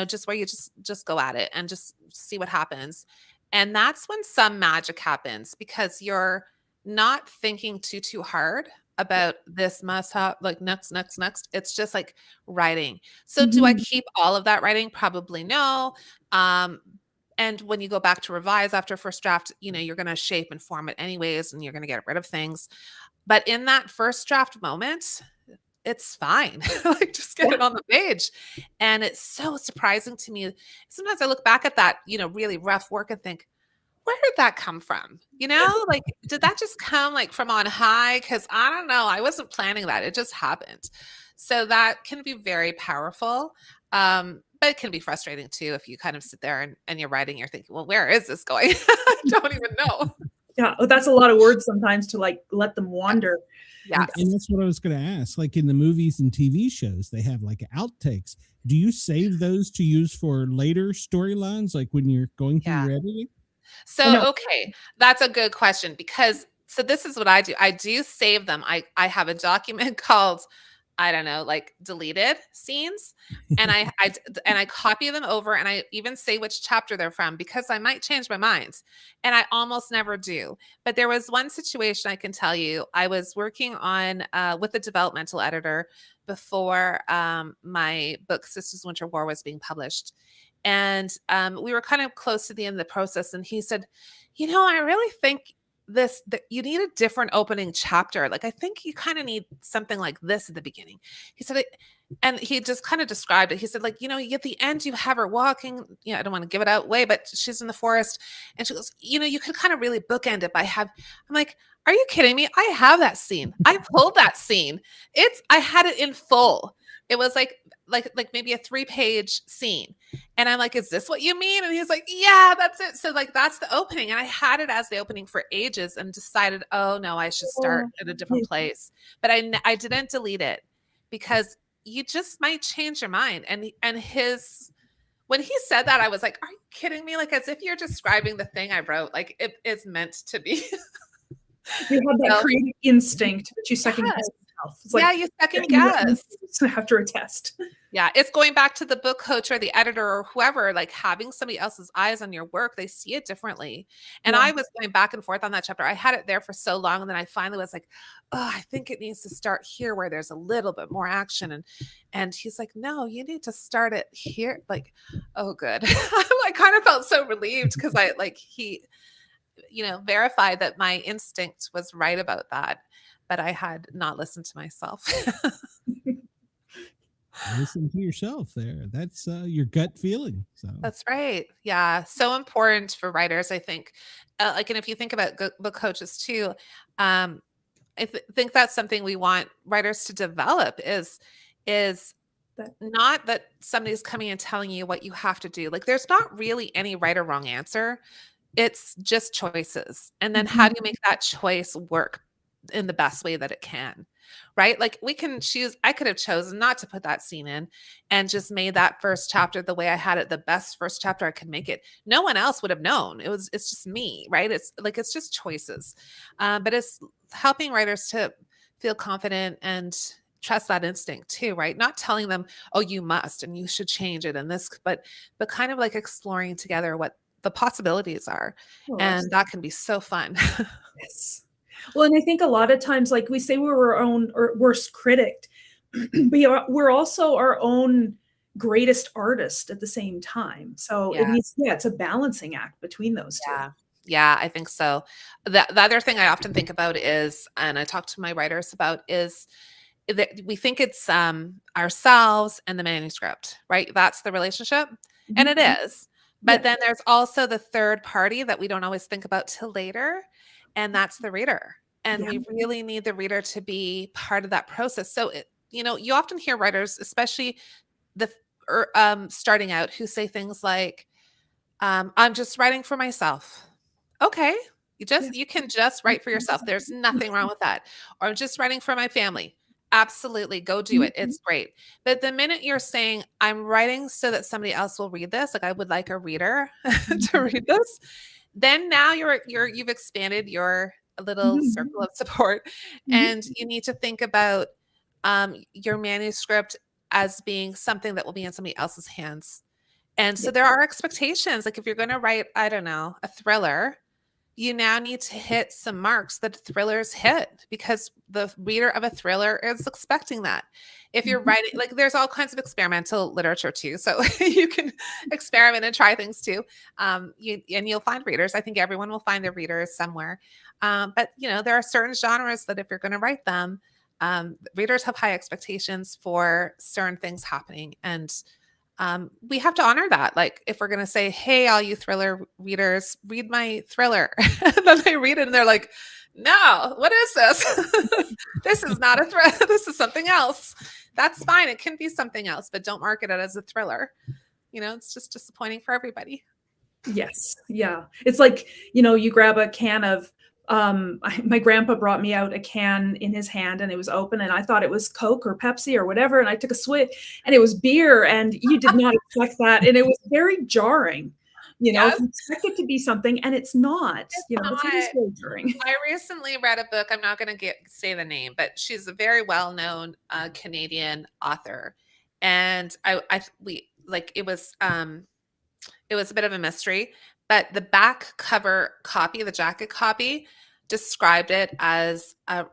just where you just go at it and just see what happens. And that's when some magic happens because you're not thinking too hard about this must have like next. It's just like writing. So do I Mhm. keep all of that writing? Probably no. Um, and when you go back to revise after first draft, you're going to shape and form it anyways, and you're going to get rid of things. But in that first draft moment, it's fine. Like just get Yeah. it on the page. And it's so surprising to me. Sometimes I look back at that, really rough work and think, where did that come from? Like, did that just come like from on high? Because I don't know. I wasn't planning that. It just happened. So that can be very powerful. But it can be frustrating too if you kind of sit there and you're writing, you're thinking, well, where is this going? I don't even know. Yeah, that's a lot of words sometimes to like let them wander. Yes. And that's what I was going to ask. Like in the movies and TV shows, they have like outtakes. Do you save those to use for later storylines, like when you're going through Yeah. your editing? I know. So, okay, that's a good question because so this is what I do. I do save them. I have a document called, I don't know, like deleted scenes, and I copy them over, and I even say which chapter they're from because I might change my mind, and I almost never do. But there was one situation I can tell you. I was working on with a developmental editor before my book Sister's Winter War was being published, and we were kind of close to the end of the process, and he said, I really think that you need a different opening chapter. Like, I think you kind of need something like this at the beginning. He said, and he just kind of described it. He said, like, at the end, you have her walking. I don't want to give it away, but she's in the forest, and she goes, you could kind of really bookend it by I'm like, are you kidding me? I have that scene. I pulled that scene. I had it in full. It was like maybe a 3-page scene. And I'm like, is this what you mean? And he's like, yeah, that's it. So like, that's the opening. And I had it as the opening for ages and decided, oh no, I should start at a different place. But I didn't delete it because you just might change your mind. And when he said that, I was like, are you kidding me? Like, as if you're describing the thing I wrote, like it is meant to be. You have that So, creative instinct, but you second guess yes. yourself. It's Yeah, like you second guess. after a test. Yeah, it's going back to the book coach or the editor or whoever, like having somebody else's eyes on your work, they see it differently. And Yeah. I was going back and forth on that chapter. I had it there for so long. And then I finally was like, oh, I think it needs to start here where there's a little bit more action. And he's like, no, you need to start it here. Like, oh, good. I kind of felt so relieved because he verified that my instinct was right about that. But I had not listened to myself. Listen to yourself there. That's your gut feeling. So That's right. Yeah. So important for writers, I think. And if you think about book coaches too, um, I think that's something we want writers to develop is That- not that somebody's coming and telling you what you have to do. Like there's not really any right or wrong answer. It's just choices. And then how do you make that choice work in the best way that it can? Right? Like we can choose, I could have chosen not to put that scene in and just made that first chapter the way I had it, the best first chapter I could make it. No one else would have known. It's just me, right? It's just choices. But it's helping writers to feel confident and trust that instinct too, right? Not telling them, oh, you must and you should change it and this, but kind of like exploring together what the possibilities are. Oh, And that can be so fun. yes. Well, and I think a lot of times, like we say, we're our own or worst critic, but we're also our own greatest artist at the same time. So Yeah. it's a balancing act between those two. Yeah. Yeah, I think so. The other thing I often think about is, and I talk to my writers about, is that we think it's ourselves and the manuscript, right? That's the relationship. And it is. But then there's also the third party that we don't always think about till later, and that's the reader. And we really need the reader to be part of that process. So, you often hear writers, especially the starting out, who say things like, I'm just writing for myself. Okay. Yeah. You can just write for yourself. There's nothing wrong with that. Or I'm just writing for my family. Absolutely. Go do it. It's great. But the minute you're saying, I'm writing so that somebody else will read this, like I would like a reader to read this, then now you've expanded your little circle of support. And you need to think about your manuscript as being something that will be in somebody else's hands. And so there are expectations. Like if you're going to write, I don't know, a thriller, you now need to hit some marks that thrillers hit, because the reader of a thriller is expecting that. If you're writing, like there's all kinds of experimental literature too. So you can experiment and try things too. You'll find readers. I think everyone will find their readers somewhere. But there are certain genres that if you're going to write them, readers have high expectations for certain things happening. And we have to honor that. Like if we're going to say, hey, all you thriller readers, read my thriller. And then they read it and they're like, no, what is this? This is not a thriller. This is something else. That's fine. It can be something else, but don't market it as a thriller. It's just disappointing for everybody. Yes. Yeah. It's like, you grab a can of, my grandpa brought me out a can in his hand and it was open and I thought it was Coke or Pepsi or whatever. And I took a swig and it was beer and you did not expect that. And it was very jarring, Yes. you expect it to be something and it's not, it's very jarring. I recently read a book. I'm not going to say the name, but she's a very well-known Canadian author. And it was a bit of a mystery, but the back cover copy, the jacket copy, described it as a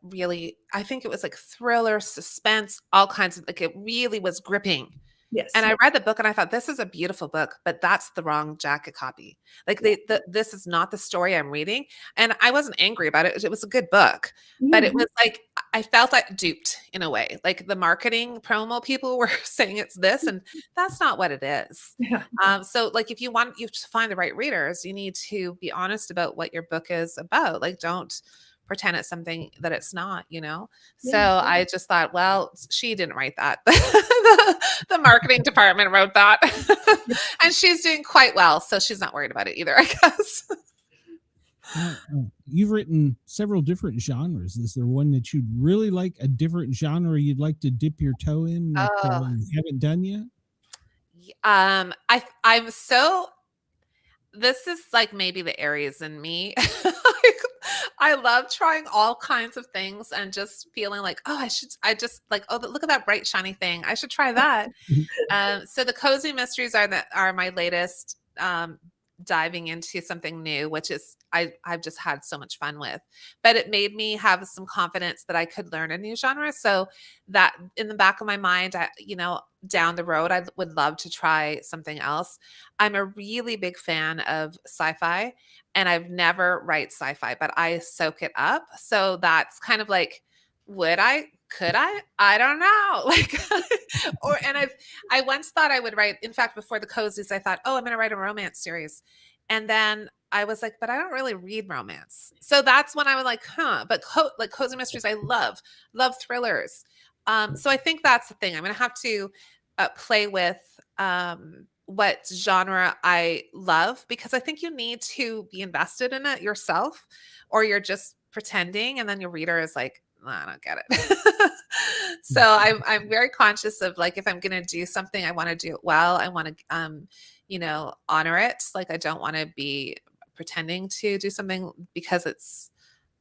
really, I think it was like thriller, suspense, all kinds of, like it really was gripping. Yes. And I read the book and I thought, this is a beautiful book, but that's the wrong jacket copy. Like this is not the story I'm reading. And I wasn't angry about it. It was a good book, but it was like, I felt like duped in a way. Like the marketing promo people were saying it's this, and that's not what it is. Yeah. So like, if you to find the right readers, you need to be honest about what your book is about. Like, don't pretend it's something that it's not, So I just thought, well, she didn't write that. The marketing department wrote that. And she's doing quite well. So she's not worried about it either, I guess. You've written several different genres. Is there one that you'd really like, a different genre you'd like to dip your toe in that you haven't done yet? This is like maybe the Aries in me. I love trying all kinds of things and just feeling like, look at that bright, shiny thing. I should try that. So the cozy mysteries are my latest diving into something new, which is I've just had so much fun with. But it made me have some confidence that I could learn a new genre. So that in the back of my mind, down the road, I would love to try something else. I'm a really big fan of sci-fi, and I've never write sci-fi, but I soak it up. So that's kind of like, could I don't know. Like, I once thought I would write, in fact, before the cozies, I thought, I'm going to write a romance series. And then I was like, but I don't really read romance. So that's when I was like, but like cozy mysteries, I love thrillers. So I think that's the thing. I'm going to have to play with what genre I love, because I think you need to be invested in it yourself, or you're just pretending, and then your reader is like, I don't get it. So I'm very conscious of, like, if I'm going to do something, I want to do it well. I want to, honor it. Like, I don't want to be pretending to do something because it's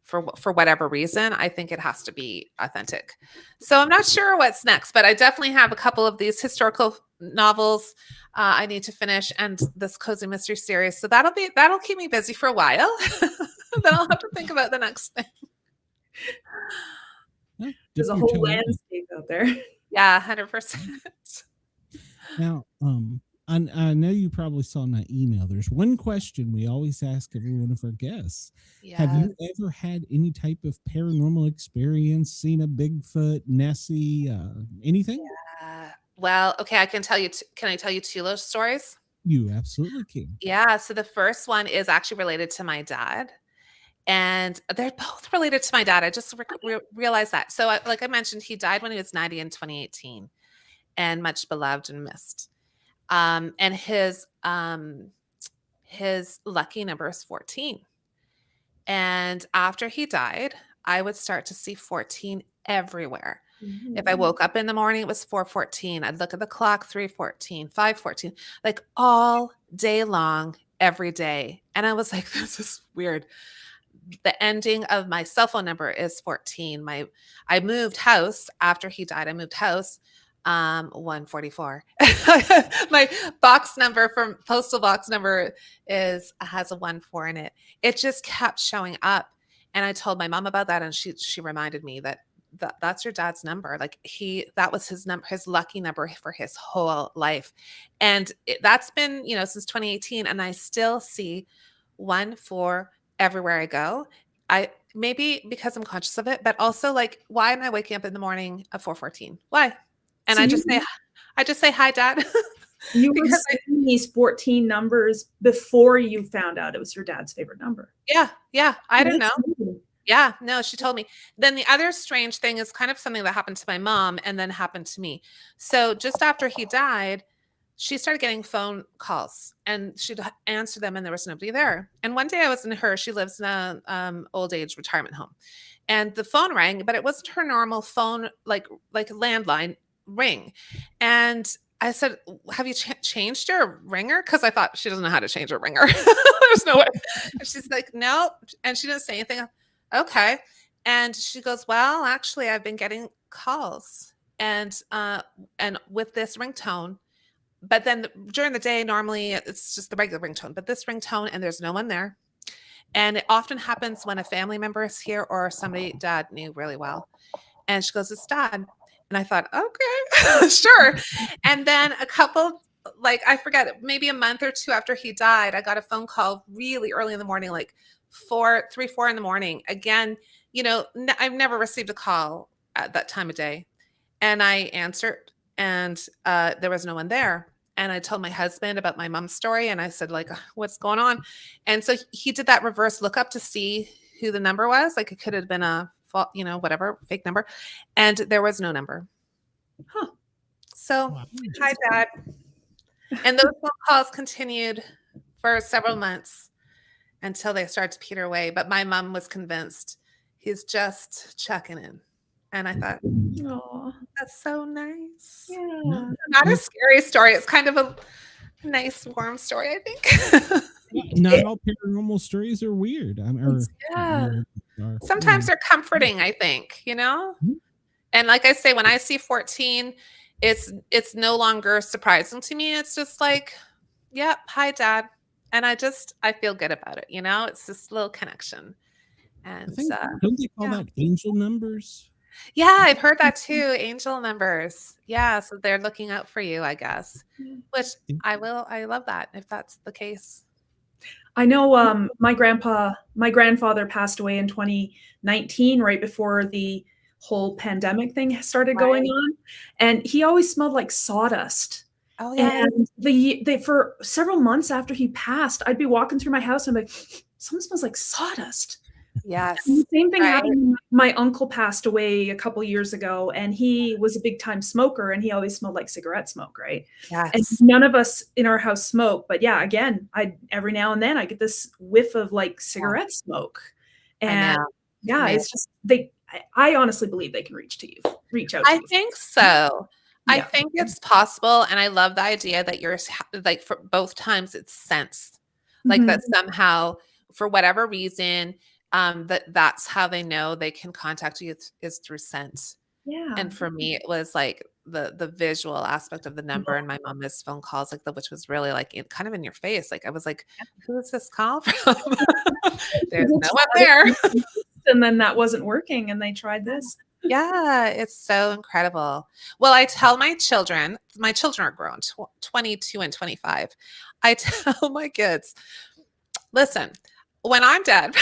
for whatever reason. I think it has to be authentic. So I'm not sure what's next, but I definitely have a couple of these historical novels I need to finish, and this cozy mystery series. So that'll keep me busy for a while. Then I'll have to think about the next thing. There's a whole landscape out there. Yeah, 100%. Now, I know you probably saw in that email. There's one question we always ask every one of our guests. Yes. Have you ever had any type of paranormal experience, seen a Bigfoot, Nessie, anything? Yeah. Well, okay, I can tell you. Can I tell you two of those stories? You absolutely can. Yeah. So the first one is actually related to my dad. And they're both related to my dad. I just realized that. So like I mentioned, he died when he was 90 in 2018 and much beloved and missed. And his lucky number is 14. And after he died, I would start to see 14 everywhere. If I woke up in the morning, it was 4:14. I'd look at the clock, 3:14, 5:14, like all day long, every day. And I was like, this is weird. The ending of my cell phone number is 14. I moved house after he died. I moved house 144. My box number from postal box number has a 14 in it. It just kept showing up. And I told my mom about that, and she reminded me that's your dad's number. Like that was his number, his lucky number for his whole life. And that's been, since 2018. And I still see 14 everywhere I go. Maybe because I'm conscious of it, but also like, why am I waking up in the morning at 4:14? Why? And So I just say, hi, Dad. You were saying these 14 numbers before you found out it was your dad's favorite number. Yeah. I don't know. Amazing. Yeah, no, she told me. Then the other strange thing is kind of something that happened to my mom and then happened to me. So just after he died, she started getting phone calls and she'd answer them and there was nobody there. And one day I was in she lives in a old age retirement home, and the phone rang, but it wasn't her normal phone, like landline ring. And I said, have you changed your ringer? Because I thought she doesn't know how to change her ringer. There's no way. And she's like, no. And she didn't say anything. Okay. And she goes, well, actually, I've been getting calls and with this ringtone. But then during the day, normally it's just the regular ringtone, but this ringtone and there's no one there. And it often happens when a family member is here or somebody Dad knew really well. And she goes, it's Dad. And I thought, okay, sure. And then a couple, like, I forget, maybe a month or two after he died, I got a phone call really early in the morning, like 4 in the morning. Again, I've never received a call at that time of day. And I answered and there was no one there. And I told my husband about my mom's story. And I said, like, what's going on? And so he did that reverse lookup to see who the number was. Like it could have been a whatever, fake number. And there was no number. Huh. So, hi, Dad. And those phone calls continued for several months until they started to peter away. But my mom was convinced he's just checking in. And I thought, oh, that's so nice. Yeah. Not a scary story. It's kind of a nice, warm story, I think. Not all paranormal stories are weird. Sometimes they're comforting, I think, Mm-hmm. And like I say, when I see 14, it's no longer surprising to me. It's just like, yep, hi, Dad. And I feel good about it. It's this little connection. And don't they call that angel numbers? Yeah, I've heard that too. Angel numbers. Yeah. So they're looking out for you, I guess, which I love that if that's the case. I know my grandfather passed away in 2019, right before the whole pandemic thing started going on. And he always smelled like sawdust. Oh, yeah. And for several months after he passed, I'd be walking through my house and I'm like, someone smells like sawdust. Yes. And the same thing happened. My uncle passed away a couple years ago, and he was a big time smoker, and he always smelled like cigarette smoke, right? Yes. And none of us in our house smoke, but yeah, again, every now and then I get this whiff of like cigarette smoke, and it's just I honestly believe they can reach out to you. I think so. Yeah. I think it's possible, and I love the idea that you're like, for both times it's sense, like that somehow for whatever reason. That's how they know they can contact you is through sense. Yeah. And for me, it was like the visual aspect of the number, and my mom missed phone calls, like which was really like kind of in your face. Like I was like, who is this call from? There's no one there. And then that wasn't working, and they tried this. Yeah, it's so incredible. Well, I tell my children are grown, 22 and 25. I tell my kids, listen, when I'm dead,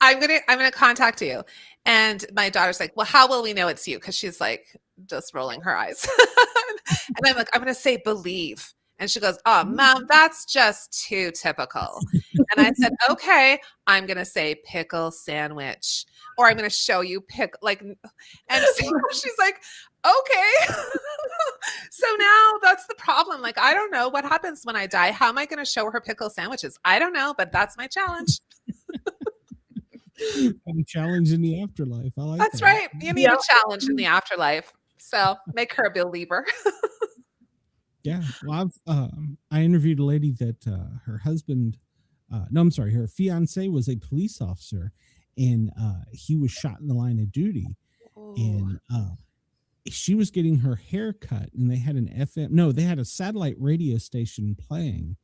I'm gonna contact you. And my daughter's like, well, how will we know it's you? Because she's like just rolling her eyes. And I'm like, I'm gonna say believe. And she goes, oh, Mom, that's just too typical. And And I said, okay, I'm going to say pickle sandwich, or I'm going to show you and so she's like, okay. So now that's the problem. Like, I don't know what happens when I die. How am I going to show her pickle sandwiches? I don't know, but that's my challenge. A challenge in the afterlife. I like That's that. right. You need a challenge in the afterlife. So make her a believer. Yeah. Well, I interviewed a lady that her husband, her fiance was a police officer, and he was shot in the line of duty. Ooh. And she was getting her hair cut, and they had they had a satellite radio station playing,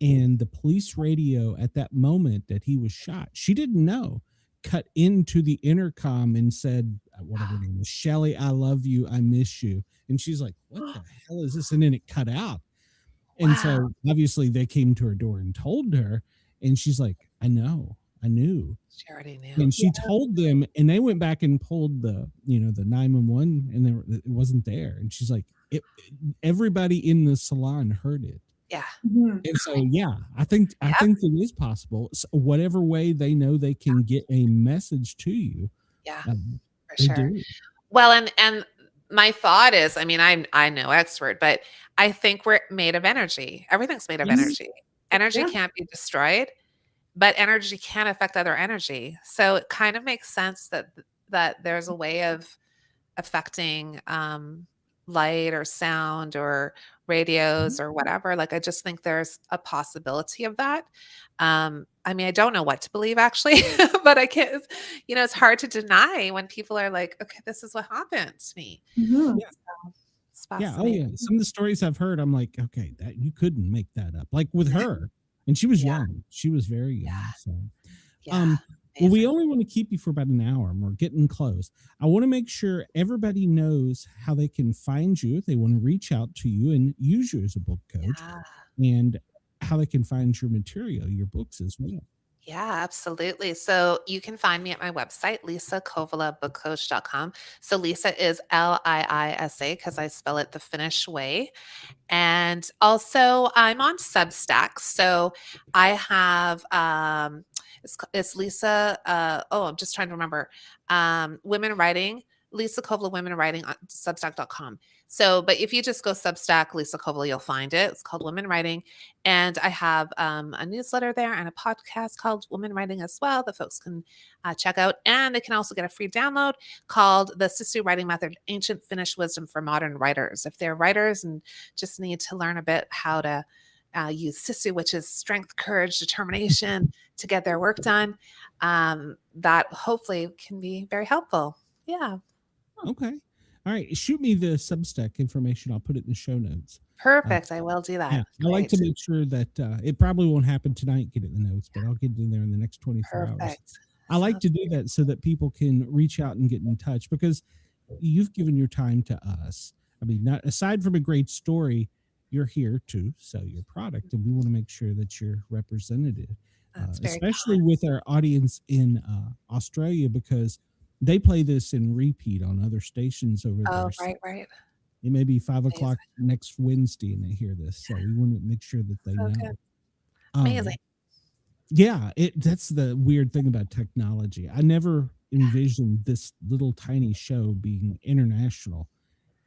and the police radio at that moment that he was shot, she didn't know, cut into the intercom and said, whatever her name is, Shelly, I love you, I miss you. And she's like, what the hell is this? And then it cut out. And so obviously they came to her door and told her, and she's like, I knew. She already knew. And she told them, and they went back and pulled the 911, and it wasn't there. And she's like, everybody in the salon heard it. Yeah. And so, I think it is possible. So whatever way they know they can get a message to you. Yeah, for sure. Do. Well, and my thought is, I mean, I'm no expert, but I think we're made of energy. Everything's made of energy. Energy can't be destroyed, but energy can affect other energy. So it kind of makes sense that there's a way of affecting light or sound or radios or whatever. Like, I just think there's a possibility of that. I mean, I don't know what to believe actually, but I can't, it's hard to deny when people are like, okay, this is what happened to me. Mhm. So, Some of the stories I've heard, I'm like, okay, that you couldn't make that up. Like with her, and she was young. She was very young. So, well, we only want to keep you for about an hour, and we're getting close. I want to make sure everybody knows how they can find you if they want to reach out to you and use you as a book coach, and how they can find your material, your books as well. Yeah, absolutely. So you can find me at my website, liisakovalabookcoach.com. So Lisa is Liisa because I spell it the Finnish way. And also I'm on Substack. So I have, it's Lisa, I'm just trying to remember, Women Writing, Liisa Kovala Women Writing on Substack.com. So, but if you just go Substack, Liisa Kovala, you'll find it. It's called Women Writing. And I have a newsletter there and a podcast called Women Writing as well that folks can check out. And they can also get a free download called the Sisu Writing Method, Ancient Finnish Wisdom for Modern Writers. If they're writers and just need to learn a bit how to use Sisu, which is strength, courage, determination to get their work done, that hopefully can be very helpful. Yeah. Okay. All right. Shoot me the Substack information. I'll put it in the show notes. Perfect. I will do that. Yeah, I like to make sure that it probably won't happen tonight, get it in the notes, but I'll get it in there in the next 24 hours. I like to do that so that people can reach out and get in touch, because you've given your time to us. I mean, not aside from a great story, you're here to sell your product, and we want to make sure that you're representative, especially with our audience in Australia, because they play this in repeat on other stations over there. Oh, So right. it may be 5:00 next Wednesday and they hear this. So we want to make sure that they know. Good. Amazing. Yeah, that's the weird thing about technology. I never envisioned this little tiny show being international.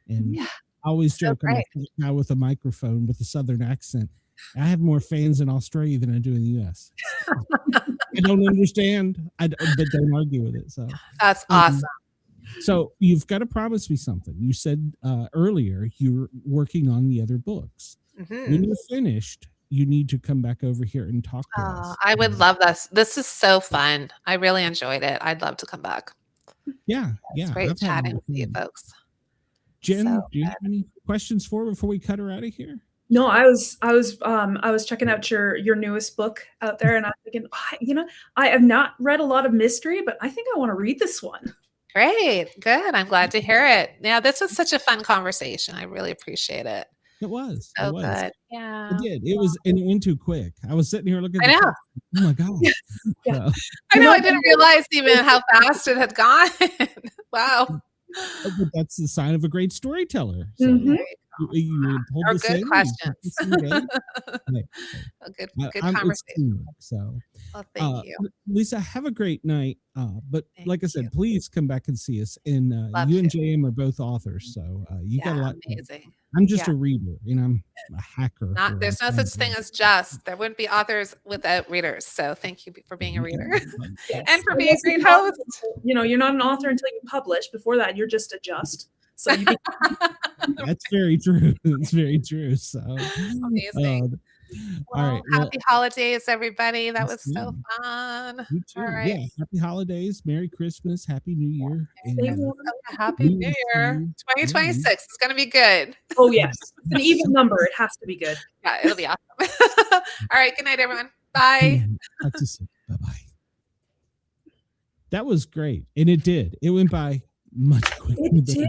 And I always joke, I'm a guy with a microphone with a Southern accent. I have more fans in Australia than I do in the US. I don't understand, but don't argue with it. So that's awesome. So you've got to promise me something. You said earlier you're working on the other books. Mm-hmm. When you're finished, you need to come back over here and talk to us. I would love this. This is so fun. I really enjoyed it. I'd love to come back. Yeah. It's great chatting with you folks. Jen, do you have any questions for her before we cut her out of here? No, I was checking out your newest book out there, and I'm thinking, I have not read a lot of mystery, but I think I want to read this one. Great. Good. I'm glad to hear it. Yeah, this was such a fun conversation. I really appreciate it. It was. So good. Yeah. It did. It was, and it went too quick. I was sitting here looking at I know. Oh my God. Yeah. I know. I didn't realize even how fast it had gone. Wow. But that's the sign of a great storyteller. So, Mhm. You pulled Or this good in. questions. Hey, A good I'm conversation. teamwork, so Well, thank you. Lisa, have a great night. But Thank like I you. said, please come back and see us. And Love you and to. JM are both authors, so you got a Yeah, lot. amazing. I'm just Yeah. a reader, and I'm a hacker. There's no such thing as just. There wouldn't be authors without readers. So thank you for being a reader Yes. and for I being a guess great you're not- host. You know, you're not an author until you publish. Before that, you're just a just. So you That's very true. That's very true. So Amazing. all right. Happy holidays, everybody. That was yes, so ma'am. fun. You too. All right. Yeah. Happy holidays. Merry Christmas. Happy New Year. Same And here. Happy we New will Year. see you. 2026 is going to be good. Oh yes, it's an even number. It has to be good. Yeah, it'll be awesome. All right. Good night, everyone. Bye. Talk to you soon. Bye-bye. That was great. And it did. It went by much quicker. It did.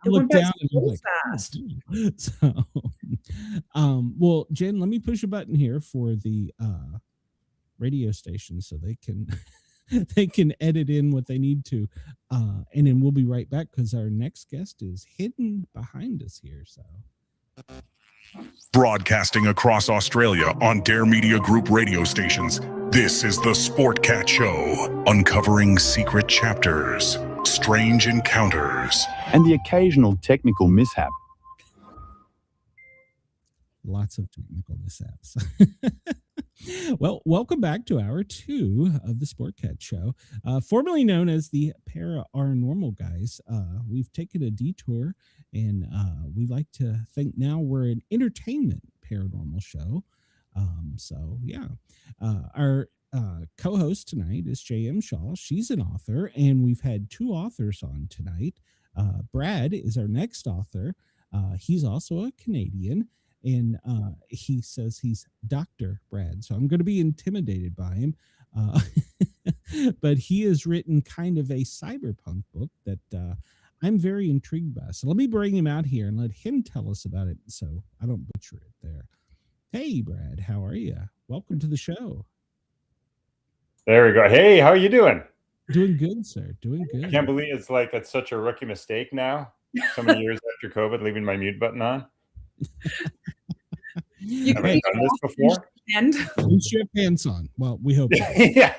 I It went looked by down and I so was like, fast. so well, Jen, let me push a button here for the radio station so they can they can edit in what they need to. And then we'll be right back because our next guest is hidden behind us here. So Broadcasting across Australia on Dare Media Group radio stations, this is the Sportcat Show, uncovering secret chapters, strange encounters, and the occasional technical mishap. lots of technical mishaps. Well, welcome back to hour 2 of the Sportcat Show, formerly known as the Paranormal guys. We've taken a detour, and we like to think now we're an entertainment paranormal show. So yeah, our co-host tonight is J.M. Shaw. She's an author, and we've had 2 authors on tonight. Brad is our next author. He's also a Canadian. And he says he's Dr. Brad. So I'm going to be intimidated by him. But he has written kind of a cyberpunk book that I'm very intrigued by. So let me bring him out here and let him tell us about it so I don't butcher it there. Hey, Brad, how are you? Welcome to the show. There we go. Hey, how are you doing? Doing good, sir. Doing good. I can't believe it's such a rookie mistake now. So many years after COVID, leaving my mute button on. You Have I done this before? And You should have pants on. Well, we hope. Yeah.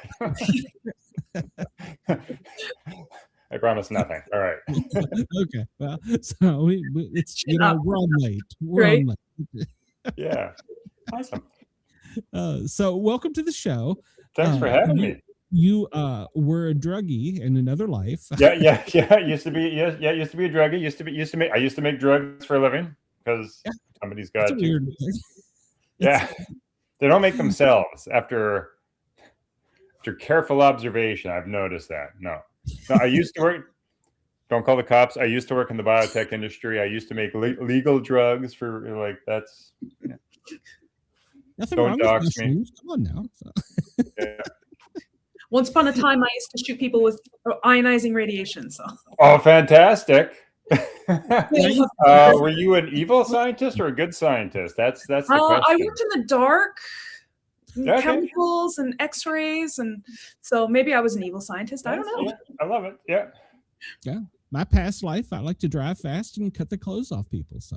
I promise nothing. All right. Okay. Well, so it's we're on late. We're Right. on late. Yeah. Awesome. So welcome to the show. Thanks for having me. You were a druggie in another life. Yeah. Used to be a druggie. I used to make drugs for a living because somebody's got That's a to. weird. Yeah. They don't make themselves after careful observation. I've noticed that. No, I used to work. Don't call the cops. I used to work in the biotech industry. I used to make legal drugs for that's. Yeah. Nothing Don't wrong with dox me. mushrooms. Come on now. So. Yeah. once upon a time, I used to shoot people with ionizing radiation. So Oh, fantastic. Were you an evil scientist or a good scientist? That's the question. I worked in the dark, Okay. chemicals and X-rays, and so maybe I was an evil scientist. I don't know. Yeah, I love it. Yeah. Yeah. My past life, I like to drive fast and cut the clothes off people. So.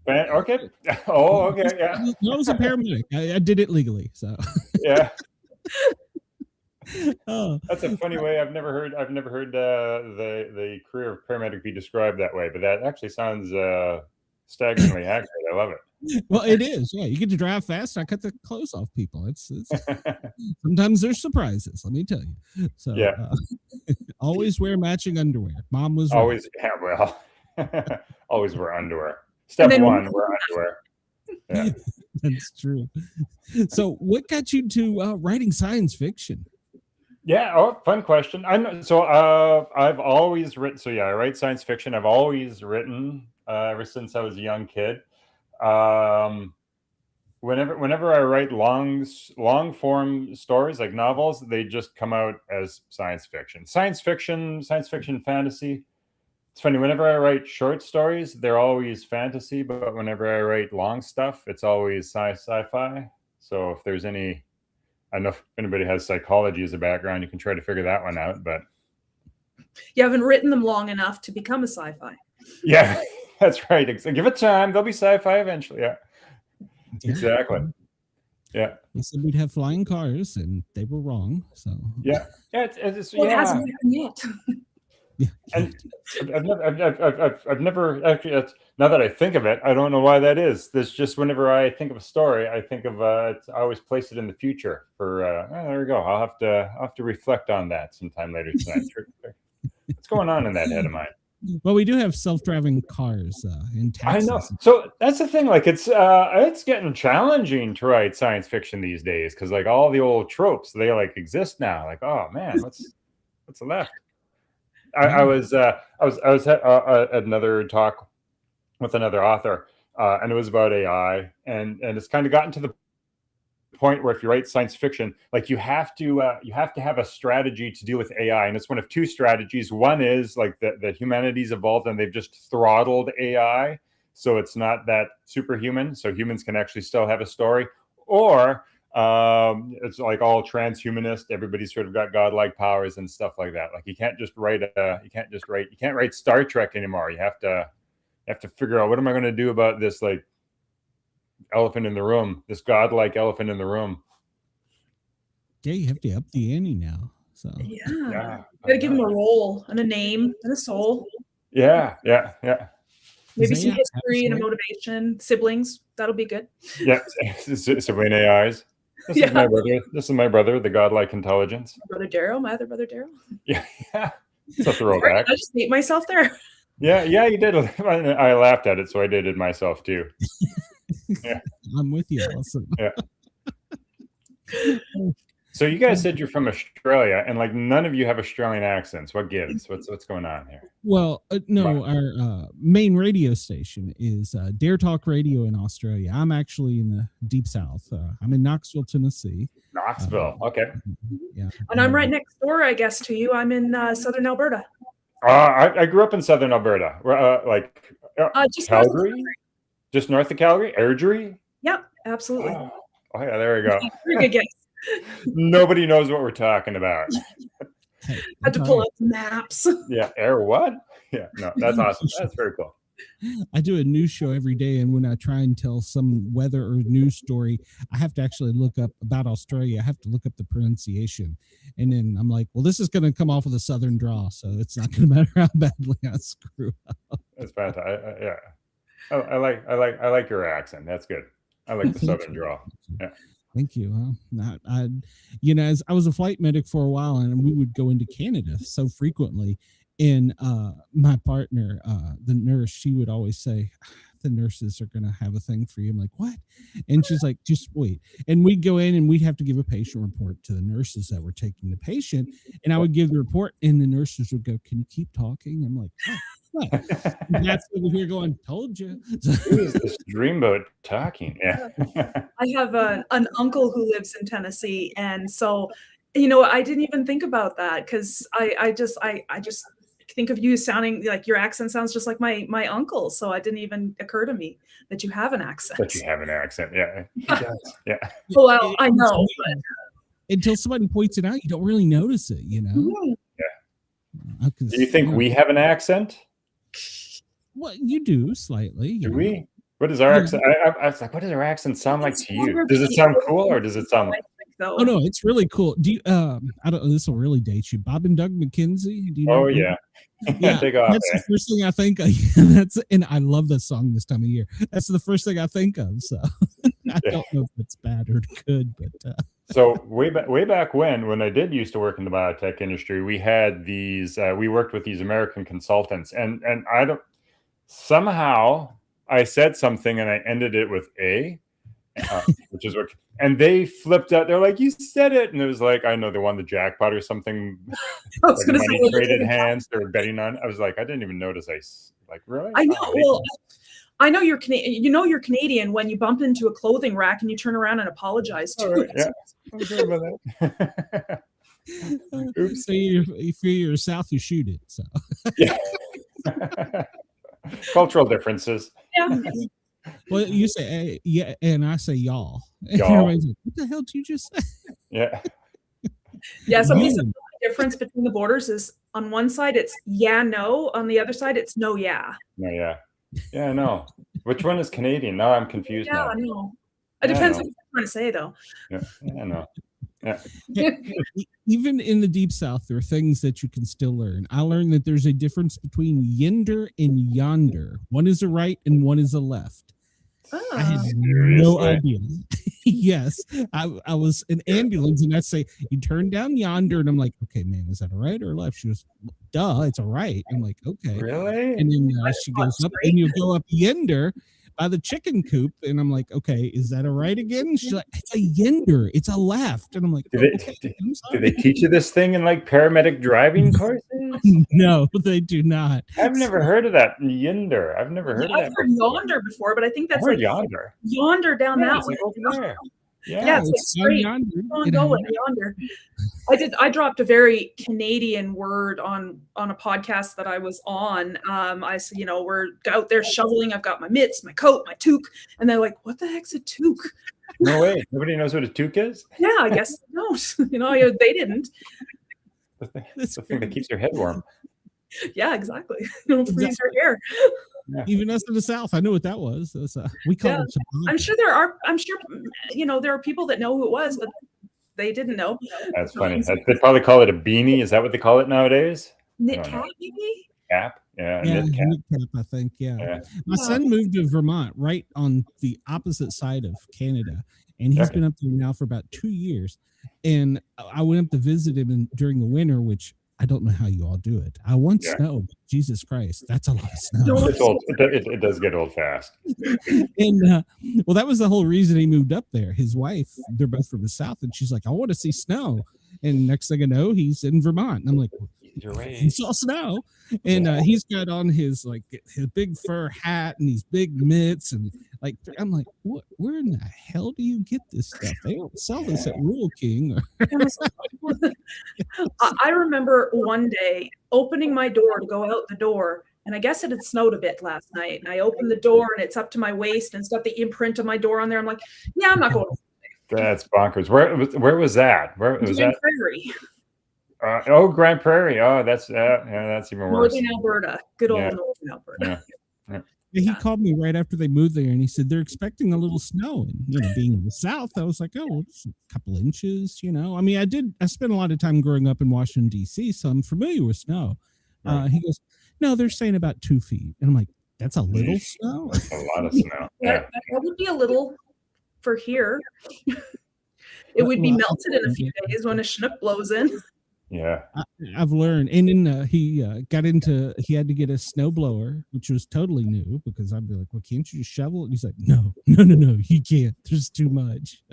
Okay. Oh, okay. Yeah. I was a paramedic. I did it legally. So. Yeah. Oh. That's a funny way. I've never heard the career of paramedic be described that way, but that actually sounds staggeringly accurate. I love it. Well, it is. Yeah, you get to drive fast. I cut the clothes off people. It's sometimes there's surprises. Let me tell you. So Yeah. Always wear matching underwear. Mom was right. Always. Yeah. Well, always wear underwear. Step then- 1: wear underwear. Yeah. That's true. So, what got you to writing science fiction? Yeah. Oh, fun question. I've always written. So yeah, I write science fiction. I've always written ever since I was a young kid. Whenever I write long form stories like novels, they just come out as science fiction, fantasy. It's funny. Whenever I write short stories, they're always fantasy, but whenever I write long stuff, it's always sci-fi. So if there's any, I don't know if anybody has psychology as a background, you can try to figure that one out. But You haven't written them long enough to become a sci-fi. yeah, That's right. Give it time. They'll be sci-fi eventually. Yeah. Exactly. Yeah. They said we'd have flying cars, and they were wrong. So yeah. It hasn't happened yet. Yeah. And I've never actually. Now that I think of it, I don't know why that is. There's just whenever I think of a story, I think of I always place it in the future. For there we go. I'll have to reflect on that sometime later tonight. What's going on in that head of mine? Well, we do have self-driving cars in Texas. I know. So that's the thing. Like it's getting challenging to write science fiction these days because like all the old tropes they like exist now. Like oh man, what's left? I was at another talk with another author, and it was about AI, and it's kind of gotten to the point where if you write science fiction, like you have to have a strategy to deal with AI, and it's one of two strategies. One is like that humanity's evolved and they've just throttled AI, so it's not that superhuman, so humans can actually still have a story, or it's like all transhumanist. Everybody's sort of got godlike powers and stuff like that. Like you can't write Star Trek anymore. You have to figure out what am I going to do about this like elephant in the room, this godlike elephant in the room. Yeah, you have to up the ante now. So yeah. Gotta give him a role and a name and a soul. Yeah. Maybe some history and a motivation. Siblings, that'll be good. Yeah, sibling AIs. This is my brother. This is my brother, the godlike intelligence. Brother Daryl, my other brother Daryl. Yeah. It's a throwback. I just hate myself there. Yeah, you did. I laughed at it, so I did it myself too. Yeah. I'm with you. Awesome. Yeah. So you guys said you're from Australia, and like none of you have Australian accents. What gives? What's going on here? Well, no, our main radio station is Dare Talk Radio in Australia. I'm actually in the deep south. I'm in Knoxville, Tennessee. Knoxville, okay. Yeah, and I'm right next door, I guess, to you. I'm in southern Alberta. I grew up in southern Alberta, just Calgary, just north of Calgary, Airdrie. Yep, absolutely. Oh yeah, there we go. Pretty good guess. Nobody knows what we're talking about. Had to pull up maps. Yeah, air what? Yeah, no, that's awesome. That's very cool. I do a news show every day, and when I try and tell some weather or news story, I have to actually look up about Australia. I have to look up the pronunciation, and then I'm like, well, this is going to come off with a southern draw, so it's not going to matter how badly I screw up. That's fantastic. Yeah, I like your accent. That's good. I like the southern draw. Yeah. Thank you. As I was a flight medic for a while, and we would go into Canada so frequently. And my partner, the nurse, she would always say, the nurses are going to have a thing for you. I'm like, what? And she's like, just wait. And we'd go in and we'd have to give a patient report to the nurses that were taking the patient. And I would give the report and the nurses would go, can you keep talking? I'm like, oh, what? And that's over here going, told you. Who is this dreamboat talking? Yeah. I have an uncle who lives in Tennessee. And so, I didn't even think about that because I just think of you sounding like your accent sounds just like my uncle. So it didn't even occur to me that you have an accent. Yeah. Yeah. Well, I know. But until somebody points it out, you don't really notice it, Mm-hmm. Yeah. Do you think we have an accent? Well, you do slightly. Do we? What is our accent? I was like, what does our accent sound like to you? Does it sound cool or does it sound like? Oh no, it's really cool. Do you? I don't. This will really date you. Bob and Doug McKenzie. Do you know? Oh yeah. Yeah, Take off, that's the first thing I think of. And I love this song this time of year. That's the first thing I think of. So I don't know if it's bad or good, but. So way back when I did used to work in the biotech industry, we had these. We worked with these American consultants, and I don't. Somehow I said something and I ended it with a. Which is what, and they flipped out. They're like, "You said it," and it was like, I know they won the jackpot or something. I was like money traded hands. They were betting on. I was like, I didn't even notice. Really? I know. Well, I know you're Canadian. You're Canadian when you bump into a clothing rack and you turn around and apologize to it. Yeah. I'm sorry about that. Oops. So if you're south, you shoot it. So yeah. Cultural differences. Yeah. Well, you say yeah, and I say y'all. Y'all. Like, what the hell did you just say? Yeah. Yeah. So the difference between the borders is on one side it's yeah, no. On the other side it's no, yeah. No, yeah. Yeah, I know. Which one is Canadian? Now I'm confused Yeah, now. no. It Yeah, I depends know. what you're trying to say, though. Yeah, I know. Yeah. Even in the deep south, there are things that you can still learn. I learned that there's a difference between yender and yonder. One is a right and one is a left. I had no Seriously? idea. Yes, I was in ambulance, and I say, you turn down yonder, and I'm like, okay, man, is that a right or a left? She goes, duh, it's a right. I'm like, okay. Really? And then she goes up, and you go up yender by the chicken coop, and I'm like, okay, is that a right again? She's like, it's a yender, it's a left, and I'm like, Do they teach you this thing in like paramedic driving courses? No, they do not. I've never heard of that. Yonder. I've never heard of I've that. heard yonder before, but I think that's I heard like yonder. yonder down that It's way. like over there. Yeah, it's like straight. yonder. Keep on going yonder. I dropped a very Canadian word on a podcast that I was on. I said, we're out there shoveling. I've got my mitts, my coat, my toque, and they're like, "What the heck's a toque?" No way. Nobody knows what a toque is? Yeah, I guess they don't. They didn't. The thing that keeps your head warm. Yeah, exactly. Don't freeze your hair. Yeah. Even us in the South, I knew what that was. We call it. I'm sure there are people that know who it was, but they didn't know. That's funny. They probably call it a beanie. Is that what they call it nowadays? Knit cap, maybe? Cap? Yeah, Yeah, knit cap. knit cap, I think. Yeah. My son moved to Vermont, right on the opposite side of Canada, and he's been up there now for about 2 years. And I went up to visit him during the winter, which I don't know how you all do it. I want snow, but Jesus Christ, that's a lot of snow. It's old. It does get old fast. And well, that was the whole reason he moved up there. His wife, they're both from the South, and she's like, I want to see snow. And next thing I know, he's in Vermont. And I'm like, he saw snow. And he's got on his big fur hat and these big mitts, and I'm like, what? Where in the hell do you get this stuff? They don't sell this at Rural King. I remember one day opening my door to go out the door, and I guess it had snowed a bit last night. And I opened the door, and it's up to my waist, and it's got the imprint of my door on there. I'm like, yeah, I'm not going. That's bonkers. Where was that? Where was that? Prairie. Grand Prairie. Oh, that's even worse. Northern Alberta. Good old Northern Alberta. Yeah. He called me right after they moved there, and he said they're expecting a little snow. And being in the South, I was like, oh, it's a couple inches. I mean, I spent a lot of time growing up in Washington D.C., so I'm familiar with snow. Right. He goes, no, they're saying about 2 feet, and I'm like, that's a little snow. That's a lot of snow. That would be a little for here. It would be melted in a few days when a Chinook blows in. Yeah, I've learned. And then he he had to get a snowblower, which was totally new, because I'd be like, well, can't you just shovel it? And he's like, no, you can't. There's too much.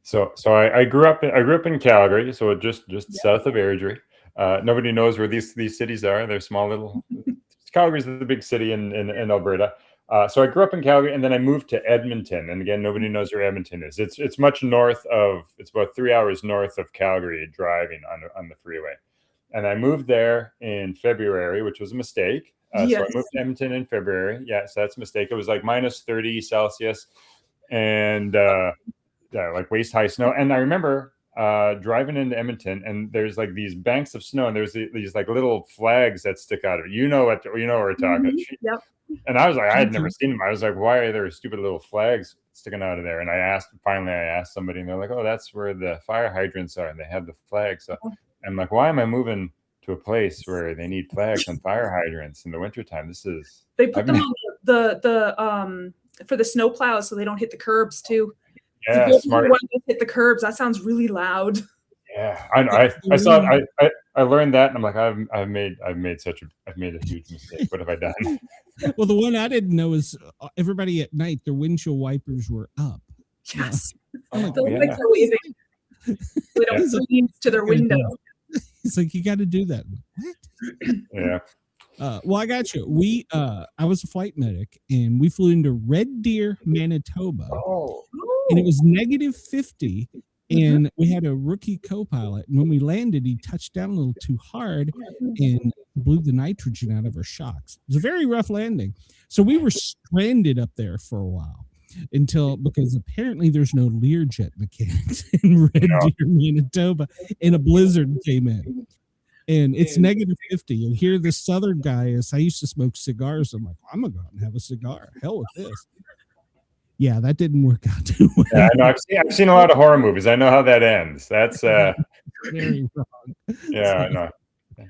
So I grew up in Calgary, so just south of Airdrie. Nobody knows where these cities are. They're small little. Calgary's the big city in Alberta. So I grew up in Calgary, and then I moved to Edmonton. And again, nobody knows where Edmonton is. It's much north of. It's about 3 hours north of Calgary, driving on the freeway. And I moved there in February, which was a mistake. So I moved to Edmonton in February. Yeah, so that's a mistake. It was like minus 30 Celsius, and like waist high snow. And I remember driving into Edmonton, and there's like these banks of snow, and there's these like little flags that stick out of it. You know what we're talking. Yep. And I was like, I had never seen them. I was like, why are there stupid little flags sticking out of there? And finally I asked somebody, and they're like, oh, that's where the fire hydrants are, and they have the flags. So I'm like, why am I moving to a place where they need flags and fire hydrants in the wintertime? They put them on the for the snow plows so they don't hit the curbs too. Yeah, smart. When they hit the curbs, that sounds really loud. Yeah, I saw it. I learned that, and I'm like, I've made a huge mistake. What have I done? Well, the one I didn't know is everybody at night, their windshield wipers were up. Yes. Like they're waving. They don't lean to their window. It's like, you got to do that. What? Yeah. Well, I got you. I was a flight medic, and we flew into Red Deer, Manitoba, and it was negative 50. And we had a rookie co-pilot, and when we landed, he touched down a little too hard and blew the nitrogen out of our shocks. It was a very rough landing. So we were stranded up there for a while because apparently there's no Learjet mechanics in Red Deer, Manitoba, and a blizzard came in. and it's negative 50. And here this southern guy is, I used to smoke cigars. I'm like, I'm gonna go out and have a cigar. Hell with this. Yeah, that didn't work out too well. Yeah, I know. I've seen a lot of horror movies. I know how that ends. That's very wrong. yeah, I know.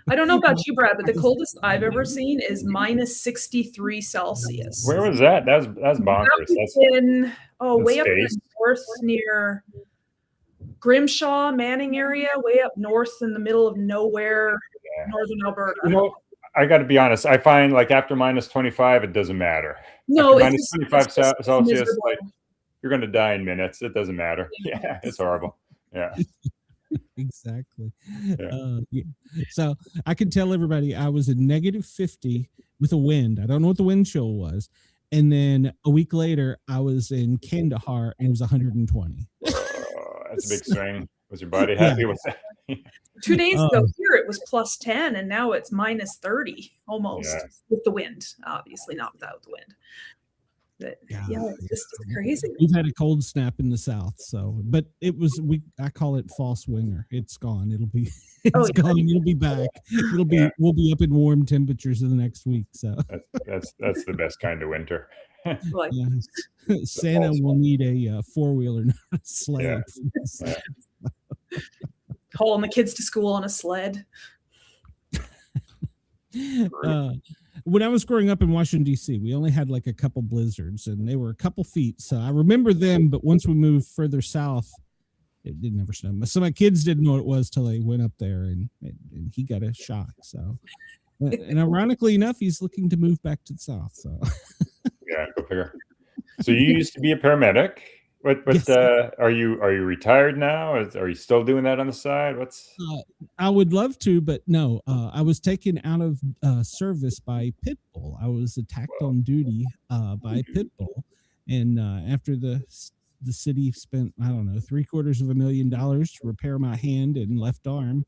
I don't know about you, Brad, but the coldest I've ever seen is minus 63 Celsius. Where was that? That's bonkers. That was in way up in space. the north near Grimshaw, Manning area, way up north in the middle of nowhere, northern Alberta. You know, I got to be honest. I find like after minus 25, it doesn't matter. No, after minus 25 Celsius, miserable. like you're going to die in minutes. It doesn't matter. Yeah, it's horrible. Yeah. Exactly. Yeah. Yeah. So I can tell everybody I was in negative 50 with a wind. I don't know what the wind chill was. And then a week later, I was in Kandahar and it was 120. That's a big swing. Was your body happy with that? 2 days ago here it was plus 10 and now it's minus 30 almost with the wind, obviously not without the wind. But it's crazy. We've had a cold snap in the south, so but it was I call it false winter. It's gone. It'll be gone. It'll be back. We'll be up in warm temperatures in the next week. So that's the best kind of winter. Santa will need a 4-wheeler, not a sled. Yeah. Hauling the kids to school on a sled. When I was growing up in Washington, D.C., we only had like a couple blizzards and they were a couple feet. So I remember them. But once we moved further south, it didn't ever snow. So my kids didn't know what it was till they went up there and he got a shock. So, and ironically enough, he's looking to move back to the south. So, yeah, go figure. So you used to be a paramedic. What yes. Are you retired now? Are you still doing that on the side? I would love to, but no. I was taken out of service by Pitbull. I was attacked on duty by Pitbull, and after the city spent $750,000 to repair my hand and left arm,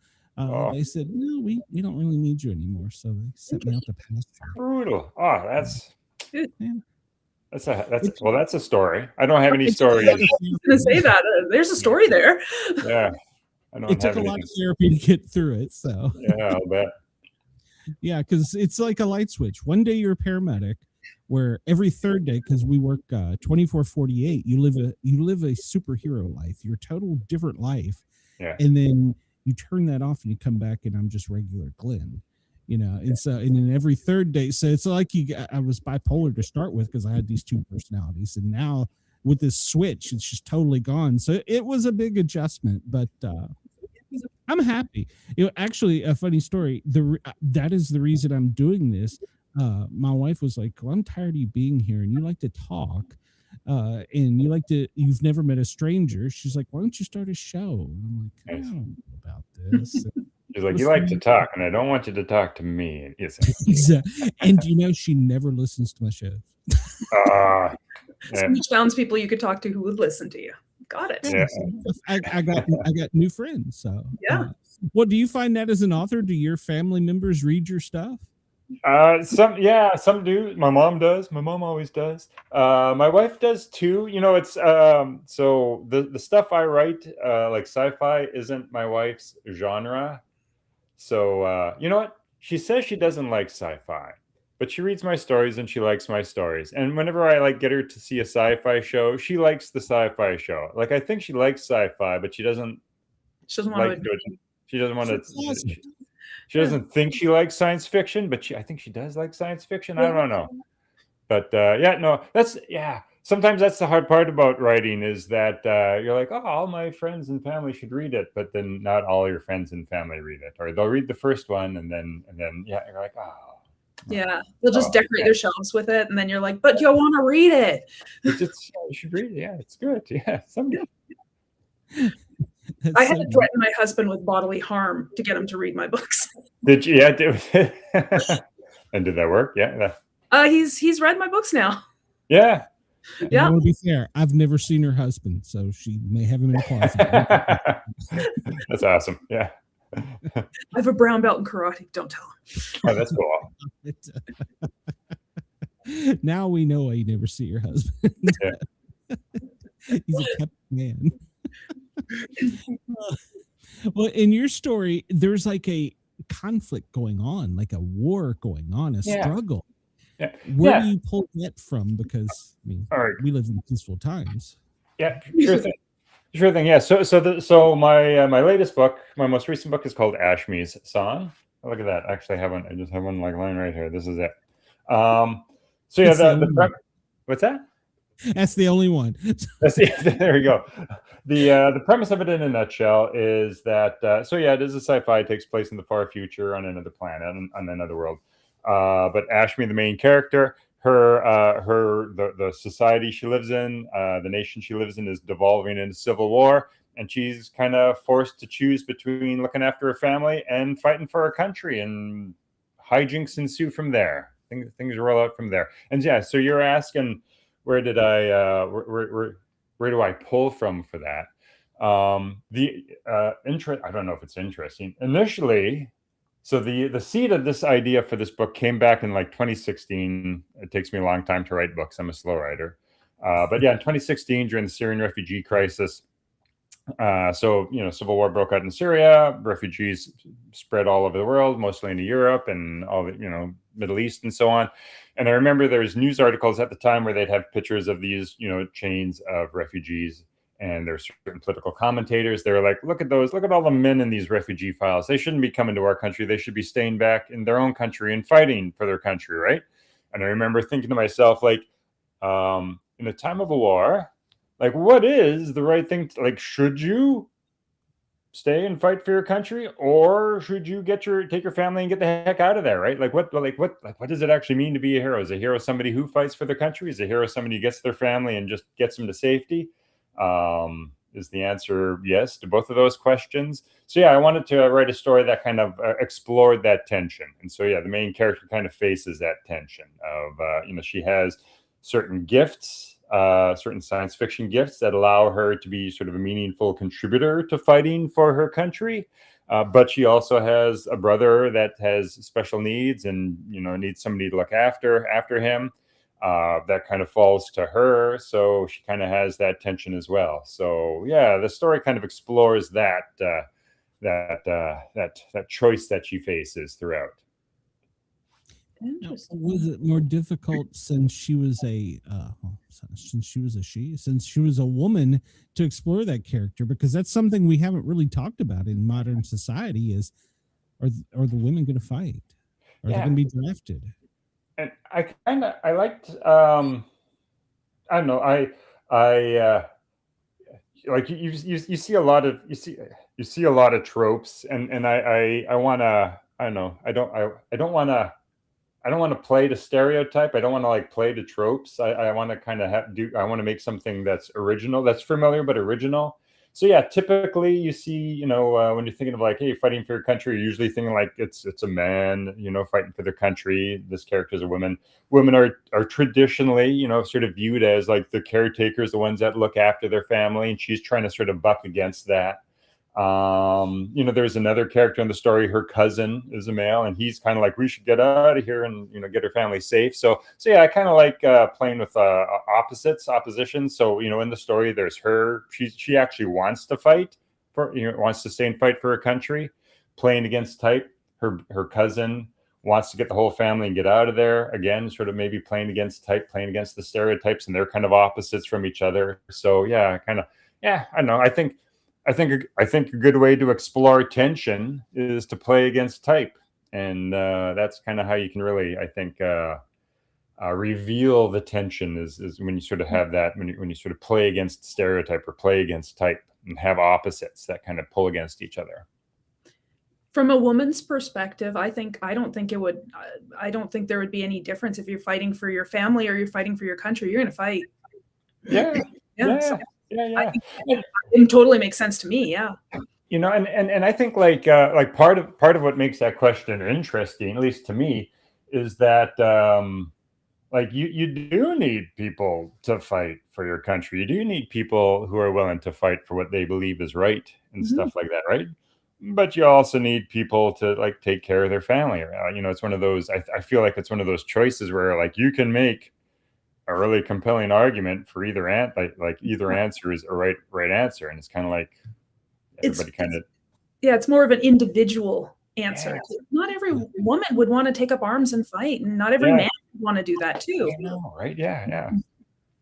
they said no, we don't really need you anymore. So they sent me out to pasture. Brutal. Oh, that's. Yeah. That's a story. I don't have any stories. I was going to say that. There's a story there. Yeah. It took a lot of therapy to get through it. So yeah, I'll bet. Yeah, because it's like a light switch. One day you're a paramedic, where every third day, because we work 24/48, you live a superhero life, your total different life. Yeah. And then you turn that off and you come back and I'm just regular Glenn. And so, and then every third day, so it's like I was bipolar to start with because I had these two personalities, and now with this switch, it's just totally gone. So it was a big adjustment, but I'm happy. Actually, a funny story. That is the reason I'm doing this. My wife was like, "Well, I'm tired of you being here, and you like to talk, and you've never met a stranger." She's like, "Why don't you start a show?" And I'm like, "I don't know about this." She's like, "You like to talk, and I don't want you to talk to me." Exactly. And she never listens to my shows. Some townspeople you could talk to who would listen to you. Got it. Yeah. I got new friends. So yeah. Well, do you find that as an author? Do your family members read your stuff? Some do. My mom does. My mom always does. My wife does too. It's so the stuff I write, like sci-fi, isn't my wife's genre. So you know what? She says she doesn't like sci-fi, but she reads my stories and she likes my stories. And whenever I get her to see a sci-fi show, she likes the sci-fi show. Like I think she likes sci-fi, but she doesn't want to. She doesn't want to. She doesn't think she likes science fiction, but I think she does like science fiction. I don't know. But sometimes that's the hard part about writing is that you're like, oh, all my friends and family should read it, but then not all your friends and family read it, or they'll read the first one and then you're like, oh. Yeah, they'll just decorate their shelves with it, and then you're like, but you want to read it. You should read it. Yeah, it's good. Yeah, someday. I had to threaten my husband with bodily harm to get him to read my books. Did you? Yeah. And did that work? Yeah. He's read my books now. Yeah. Yeah. To be fair, I've never seen her husband, so she may have him in a closet. That's awesome. Yeah. I have a brown belt in karate. Don't tell him. Oh, that's cool. Now we know why you never see your husband. Yeah. He's a kept man. Well, in your story, there's like a conflict going on, like a war going on, a struggle. Yeah. Where do you pull that from? Because I mean, All right. we live in peaceful times. Yeah, sure thing. Sure thing. Yeah. So my latest book, my most recent book, is called Ashme's Song. Oh, look at that. Actually, I just have one like line right here. This is it. So yeah, what's that? That's the only one. There we go. The premise of it in a nutshell is that it is a sci-fi. It takes place in the far future on another planet, on another world. But Ashme, the main character, the society she lives in, the nation she lives in, is devolving into civil war, and she's kind of forced to choose between looking after her family and fighting for her country, and hijinks ensue from there. Things roll out from there. And yeah, so you're asking, where do I pull from for that? I don't know if it's interesting. Initially, so the seed of this idea for this book came back in like 2016. It takes me a long time to write books. I'm a slow writer. But yeah, in 2016, during the Syrian refugee crisis, civil war broke out in Syria. Refugees spread all over the world, mostly into Europe and all the, Middle East and so on. And I remember there was news articles at the time where they'd have pictures of these, chains of refugees. And there's certain political commentators. They're like, look at those, look at all the men in these refugee files. They shouldn't be coming to our country. They should be staying back in their own country and fighting for their country, right? And I remember thinking to myself, like, in a time of a war, like, what is the right thing? Should you stay and fight for your country, or should you take your family and get the heck out of there, right? What does it actually mean to be a hero? Is a hero somebody who fights for their country? Is a hero somebody who gets their family and just gets them to safety? Is the answer yes to both of those questions? So yeah, I wanted to write a story that kind of explored that tension. And so yeah, the main character kind of faces that tension of, she has certain gifts, certain science fiction gifts that allow her to be sort of a meaningful contributor to fighting for her country. But she also has a brother that has special needs and, needs somebody to look after him. That kind of falls to her, so she kind of has that tension as well. So yeah, the story kind of explores that choice that she faces throughout. Interesting. Was it more difficult since she was a woman to explore that character? Because that's something we haven't really talked about in modern society. Is are the women going to fight? Are they going to be drafted? And I liked, I don't know, like you see a lot of tropes, and I want to, I don't know, I don't want to play to stereotype. I don't want to play to tropes. I want to kind of I want to make something that's original, that's familiar but original. So yeah, typically you see, when you're thinking of hey, fighting for your country, you're usually thinking it's a man, fighting for their country. This character is a woman. Women are traditionally, sort of viewed as the caretakers, the ones that look after their family, and she's trying to sort of buck against that. There's another character in the story. Her cousin is a male, and he's kind of we should get out of here and get her family safe. So yeah, I kind of like playing with opposition. So in the story, there's her. She actually wants to fight wants to stay and fight for her country, playing against type. Her cousin wants to get the whole family and get out of there. Again, sort of maybe playing against type, playing against the stereotypes, and they're kind of opposites from each other. So yeah, I don't know. I think a good way to explore tension is to play against type, and that's kind of how you can really, I think, reveal the tension is when you sort of have that, when you sort of play against stereotype or play against type and have opposites that kind of pull against each other. From a woman's perspective, I don't think there would be any difference if you're fighting for your family or you're fighting for your country. You're going to fight. Yeah. So Yeah. I think it totally makes sense to me. Yeah. And I think part of what makes that question interesting, at least to me, is that you do need people to fight for your country. You do need people who are willing to fight for what they believe is right and stuff like that, right? But you also need people to take care of their family. It's one of those. I feel like it's one of those choices where you can make a really compelling argument for either either answer is a right answer, and it's kind of everybody kind of it's more of an individual answer. Not every woman would want to take up arms and fight, and not every man would want to do that too. I know, right? Yeah.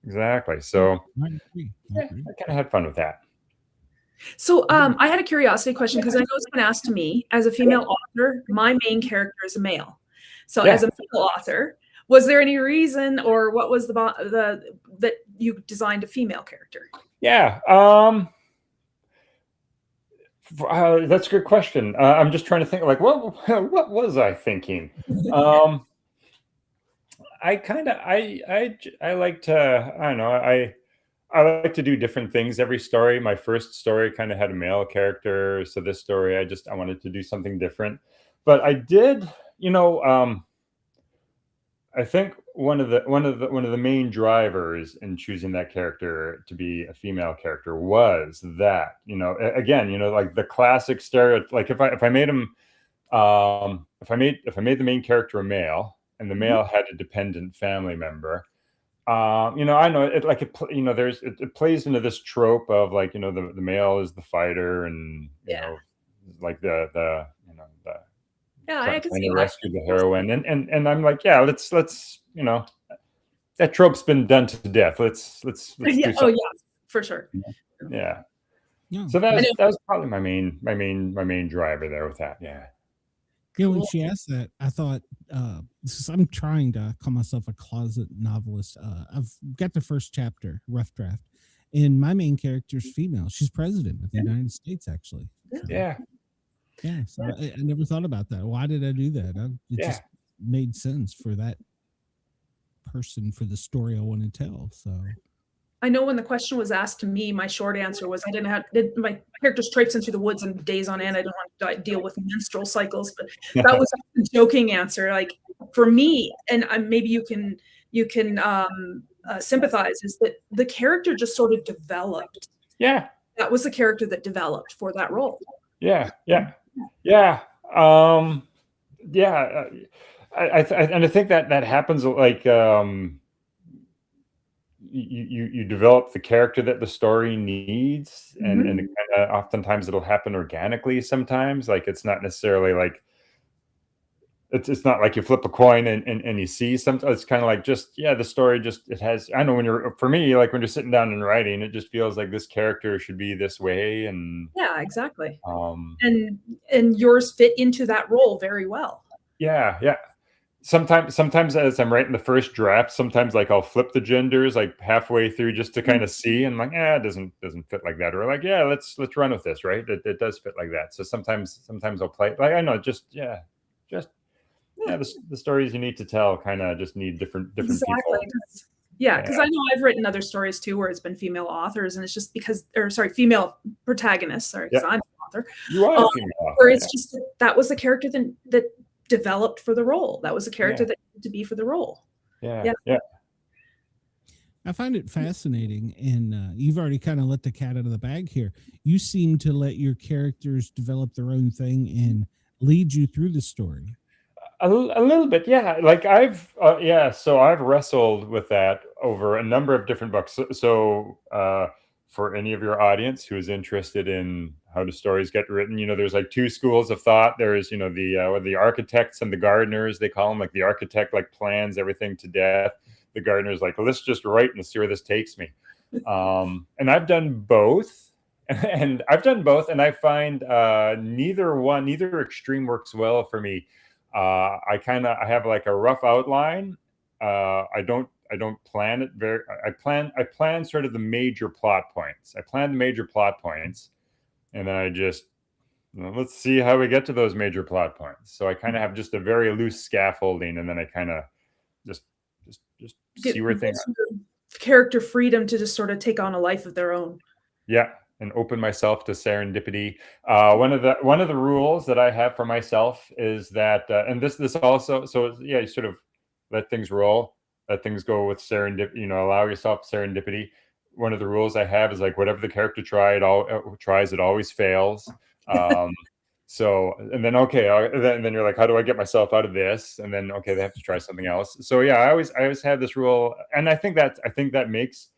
Exactly. So I agree. I kind of had fun with that. So I had a curiosity question, because I know it's been asked to me. As a female author, my main character is a male. So as a male author, was there any reason, or what was the that you designed a female character? Yeah. That's a good question. I'm just trying to think, like, what was I thinking? I like to, I don't know, I like to do different things every story. My first story kind of had a male character, so this story I wanted to do something different. But I did, I think one of the main drivers in choosing that character to be a female character was that, again, like the classic stereotype. Like if I made him, if I made the main character a male, and the male had a dependent family member, I know it plays into this trope of, like, the male is the fighter, and like the I can see to rescue the heroine, and I'm like, let's that trope's been done to death. Let's do something. For sure. Yeah. So that was probably my main driver there with that. Yeah. When she asked that, I thought, I'm trying to call myself a closet novelist. I've got the first chapter, rough draft, and my main character is female. She's president of the United States, actually. So, so I never thought about that. Why did I do that? It just made sense for that person, for the story I want to tell. So I know when the question was asked to me, my short answer was my character's traipsing through the woods and days on end. I don't want to deal with menstrual cycles, but that was a joking answer. Like, for me, and maybe you can sympathize, is that the character just sort of developed. Yeah, that was the character that developed for that role. I think that happens, like, you develop the character that the story needs, and oftentimes it'll happen organically. Sometimes, like, it's not necessarily like it's not like you flip a coin and you see something. It's kind of like the story it has. I know for me, like, when you're sitting down and writing, it just feels like this character should be this way, and exactly. And yours fit into that role very well. Sometimes as I'm writing the first draft, sometimes, like, I'll flip the genders, like, halfway through, just to kind of see, and, like, it doesn't fit like that, or, like, let's run with this, right? It does fit like that. So sometimes I'll play, like, I know, the stories you need to tell kind of just need different people. Because I know I've written other stories too where it's been female authors, and it's just female protagonists. Because I'm an author. You are a female author. Where it's just that was the character that developed for the role. That was the character that needed to be for the role. I find it fascinating, and you've already kind of let the cat out of the bag here. You seem to let your characters develop their own thing and lead you through the story. A little bit, yeah. Like, so I've wrestled with that over a number of different books. So for any of your audience who is interested in how do stories get written, there's, like, two schools of thought. There's, the architects and the gardeners, they call them. Like, the architect, like, plans everything to death. The gardener's like, well, let's just write and see where this takes me. And I've done both. And I find neither extreme works well for me. I have, like, a rough outline. I don't plan it I plan sort of the major plot points. And then I just, let's see how we get to those major plot points. So I kind of have just a very loose scaffolding, and then I kind of just see where things character freedom to just sort of take on a life of their own. And open myself to serendipity. One of the rules that I have for myself is that, and this also, you sort of let things roll, let things go with serendipity. Allow yourself serendipity. One of the rules I have is, like, whatever the character tries, it always fails. So, and then then you're like, how do I get myself out of this? And then they have to try something else. So I always have this rule, and I think that makes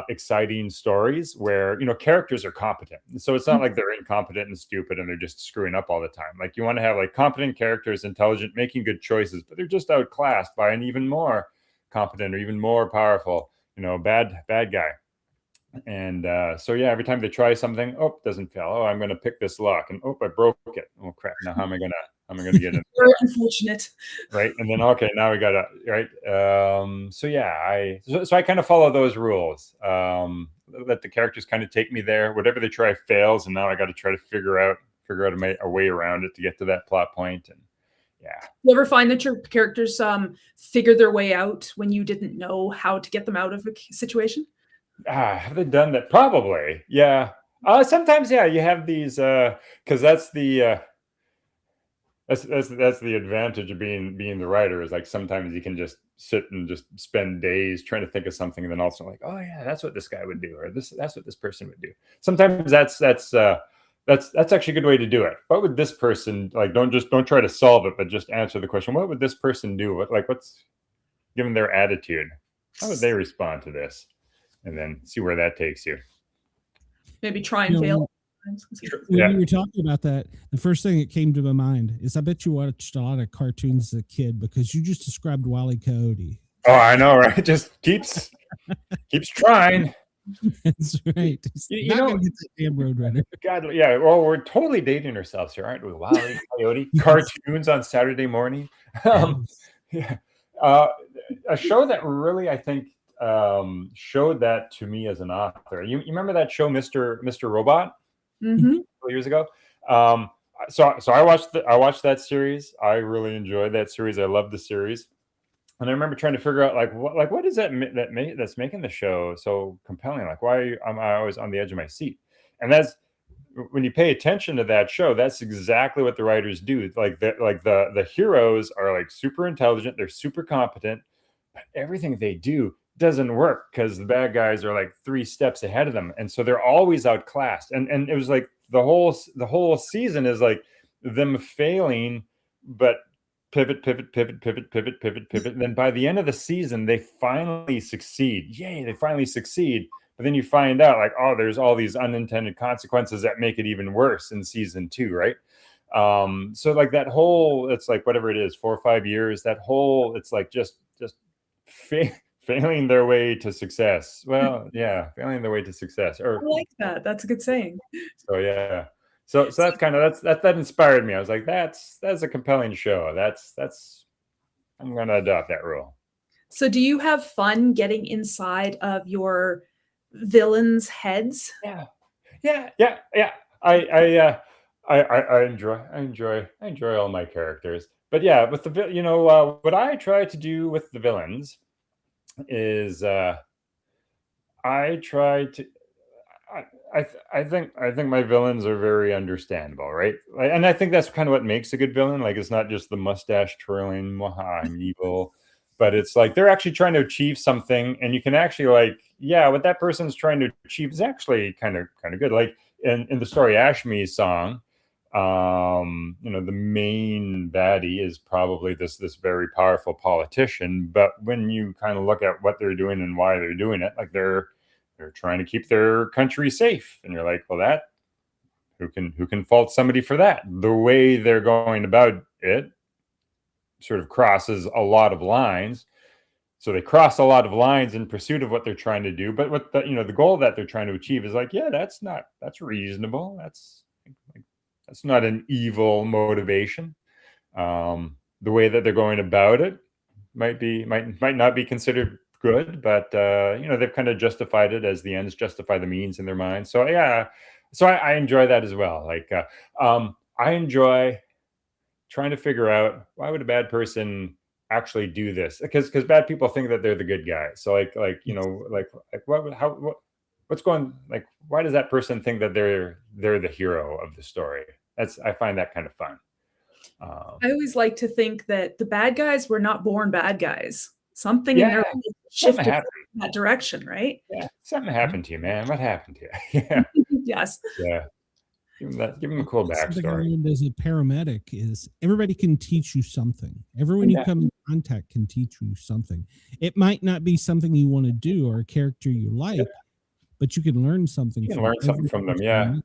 exciting stories where, you know, characters are competent. So it's not like they're incompetent and stupid and they're just screwing up all the time. Like, you want to have like competent characters, intelligent, making good choices, but they're just outclassed by an even more competent or even more powerful, you know, bad guy. And so yeah, every time they try something, oh, it doesn't fail. Oh, I'm going to pick this lock, and oh, I broke it. Oh crap! Now how am I gonna get it? Very unfortunate. Right, and then okay, now we gotta right. So yeah, so I kind of follow those rules. Let the characters kind of take me there. Whatever they try fails, and now I got to try to figure out a way around it to get to that plot point. And yeah. You ever find that your characters figured their way out when you didn't know how to get them out of a situation? Have they done that? Probably, yeah. Sometimes, yeah, you have these because that's the advantage of being the writer, is like sometimes you can just sit and just spend days trying to think of something, and then also like, oh yeah, that's what this guy would do, or that's what this person would do. Sometimes that's actually a good way to do it. What would this person like? Don't try to solve it, but just answer the question. What would this person do? What's given their attitude? How would they respond to this? And then see where that takes you. Maybe try and fail. When you were talking about that, the first thing that came to my mind is I bet you watched a lot of cartoons as a kid, because you just described Wile E. Coyote. Oh, I know, right? Just keeps trying. That's right. You know, damn Roadrunner. God, yeah. Well, we're totally dating ourselves here, aren't we? Wile E. Coyote cartoons on Saturday morning. Yeah. A show that really, I think, showed that to me as an author. You remember that show, Mr. Robot, a couple years ago? So I watched that series. I really enjoyed that series. I loved the series, and I remember trying to figure out what is that's making the show so compelling? Like, why am I always on the edge of my seat? And that's when you pay attention to that show. That's exactly what the writers do. Like the heroes are like super intelligent. They're super competent, but everything they do doesn't work because the bad guys are like 3 steps ahead of them, and so they're always outclassed. And it was like the whole season is like them failing, but pivot. And then by the end of the season, they finally succeed. Yay, they finally succeed. But then you find out like, oh, there's all these unintended consequences that make it even worse in season 2, right? So like that whole, it's like whatever it is, 4 or 5 years. That whole, it's like just failing their way to success. Well, yeah, failing their way to success. Or I like that. That's a good saying. So yeah. So that's kind of that inspired me. I was like, that's a compelling show. That's I'm gonna adopt that rule. So do you have fun getting inside of your villains' heads? Yeah. I enjoy all my characters. But yeah, with the what I try to do with the villains is I think my villains are very understandable, right? And I think that's kind of what makes a good villain. Like, it's not just the mustache twirling, I'm evil, but it's like they're actually trying to achieve something, and you can actually like, yeah, what that person's trying to achieve is actually kind of good. Like in the story Ashme's song, the main baddie is probably this very powerful politician, but when you kind of look at what they're doing and why they're doing it, like they're trying to keep their country safe, and you're like, well, that who can fault somebody for that? The way they're going about it sort of crosses a lot of lines. So they cross a lot of lines in pursuit of what they're trying to do, but what the goal that they're trying to achieve is like, yeah, that's reasonable. That's not an evil motivation. The way that they're going about it might not be considered good, but they've kind of justified it as the ends justify the means in their mind. So yeah, so I enjoy that as well. Like I enjoy trying to figure out, why would a bad person actually do this? Because bad people think that they're the good guy. So what's going, like, why does that person think that they're the hero of the story? I find that kind of fun. I always like to think that the bad guys were not born bad guys. Something in their life shifted in that direction, right? Yeah, something happened to you, man. What happened to you? Yeah. Yes. Yeah. Give him a cool Something I backstory. learned as a paramedic is everybody can teach you something. Everyone you come in contact can teach you something. It might not be something you want to do or a character you like, but you can learn something. You can learn something from them, yeah.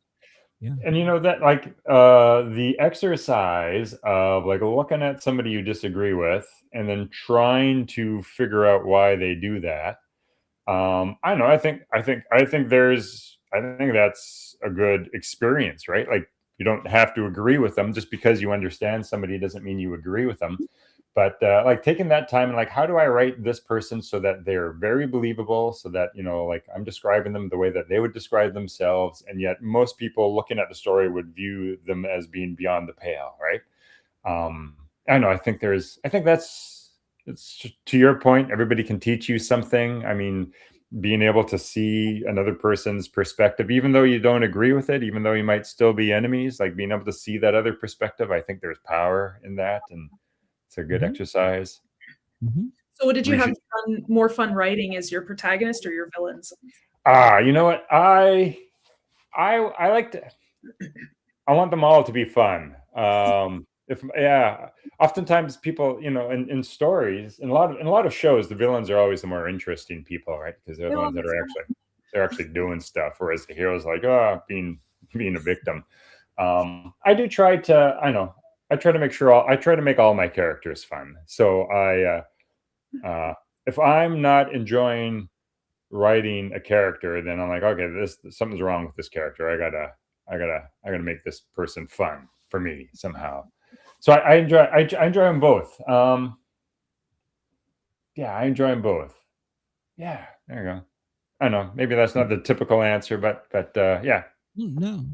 Yeah. And you know that, like, the exercise of like looking at somebody you disagree with and then trying to figure out why they do that. I don't know. I think that's a good experience, right? Like, you don't have to agree with them. Just because you understand somebody doesn't mean you agree with them. But like taking that time and like, how do I write this person so that they're very believable, so that, you know, like I'm describing them the way that they would describe themselves, and yet most people looking at the story would view them as being beyond the pale, right? I don't know. I think it's to your point. Everybody can teach you something. I mean, being able to see another person's perspective, even though you don't agree with it, even though you might still be enemies, like being able to see that other perspective, I think there's power in that, and it's a good exercise. So what did you have more fun writing, as your protagonist or your villains? You know what? I like to, I want them all to be fun. Oftentimes people, you know, in stories, in a lot of shows, the villains are always the more interesting people, right? Because they're the ones that are actually doing stuff, whereas the hero's like, being a victim. I do try to, I try to make all my characters fun. So if I'm not enjoying writing a character, then I'm like, okay, something's wrong with this character. I gotta make this person fun for me somehow. So I enjoy them both. I enjoy them both. Yeah, there you go. I don't know. Maybe that's not the typical answer, but yeah. No.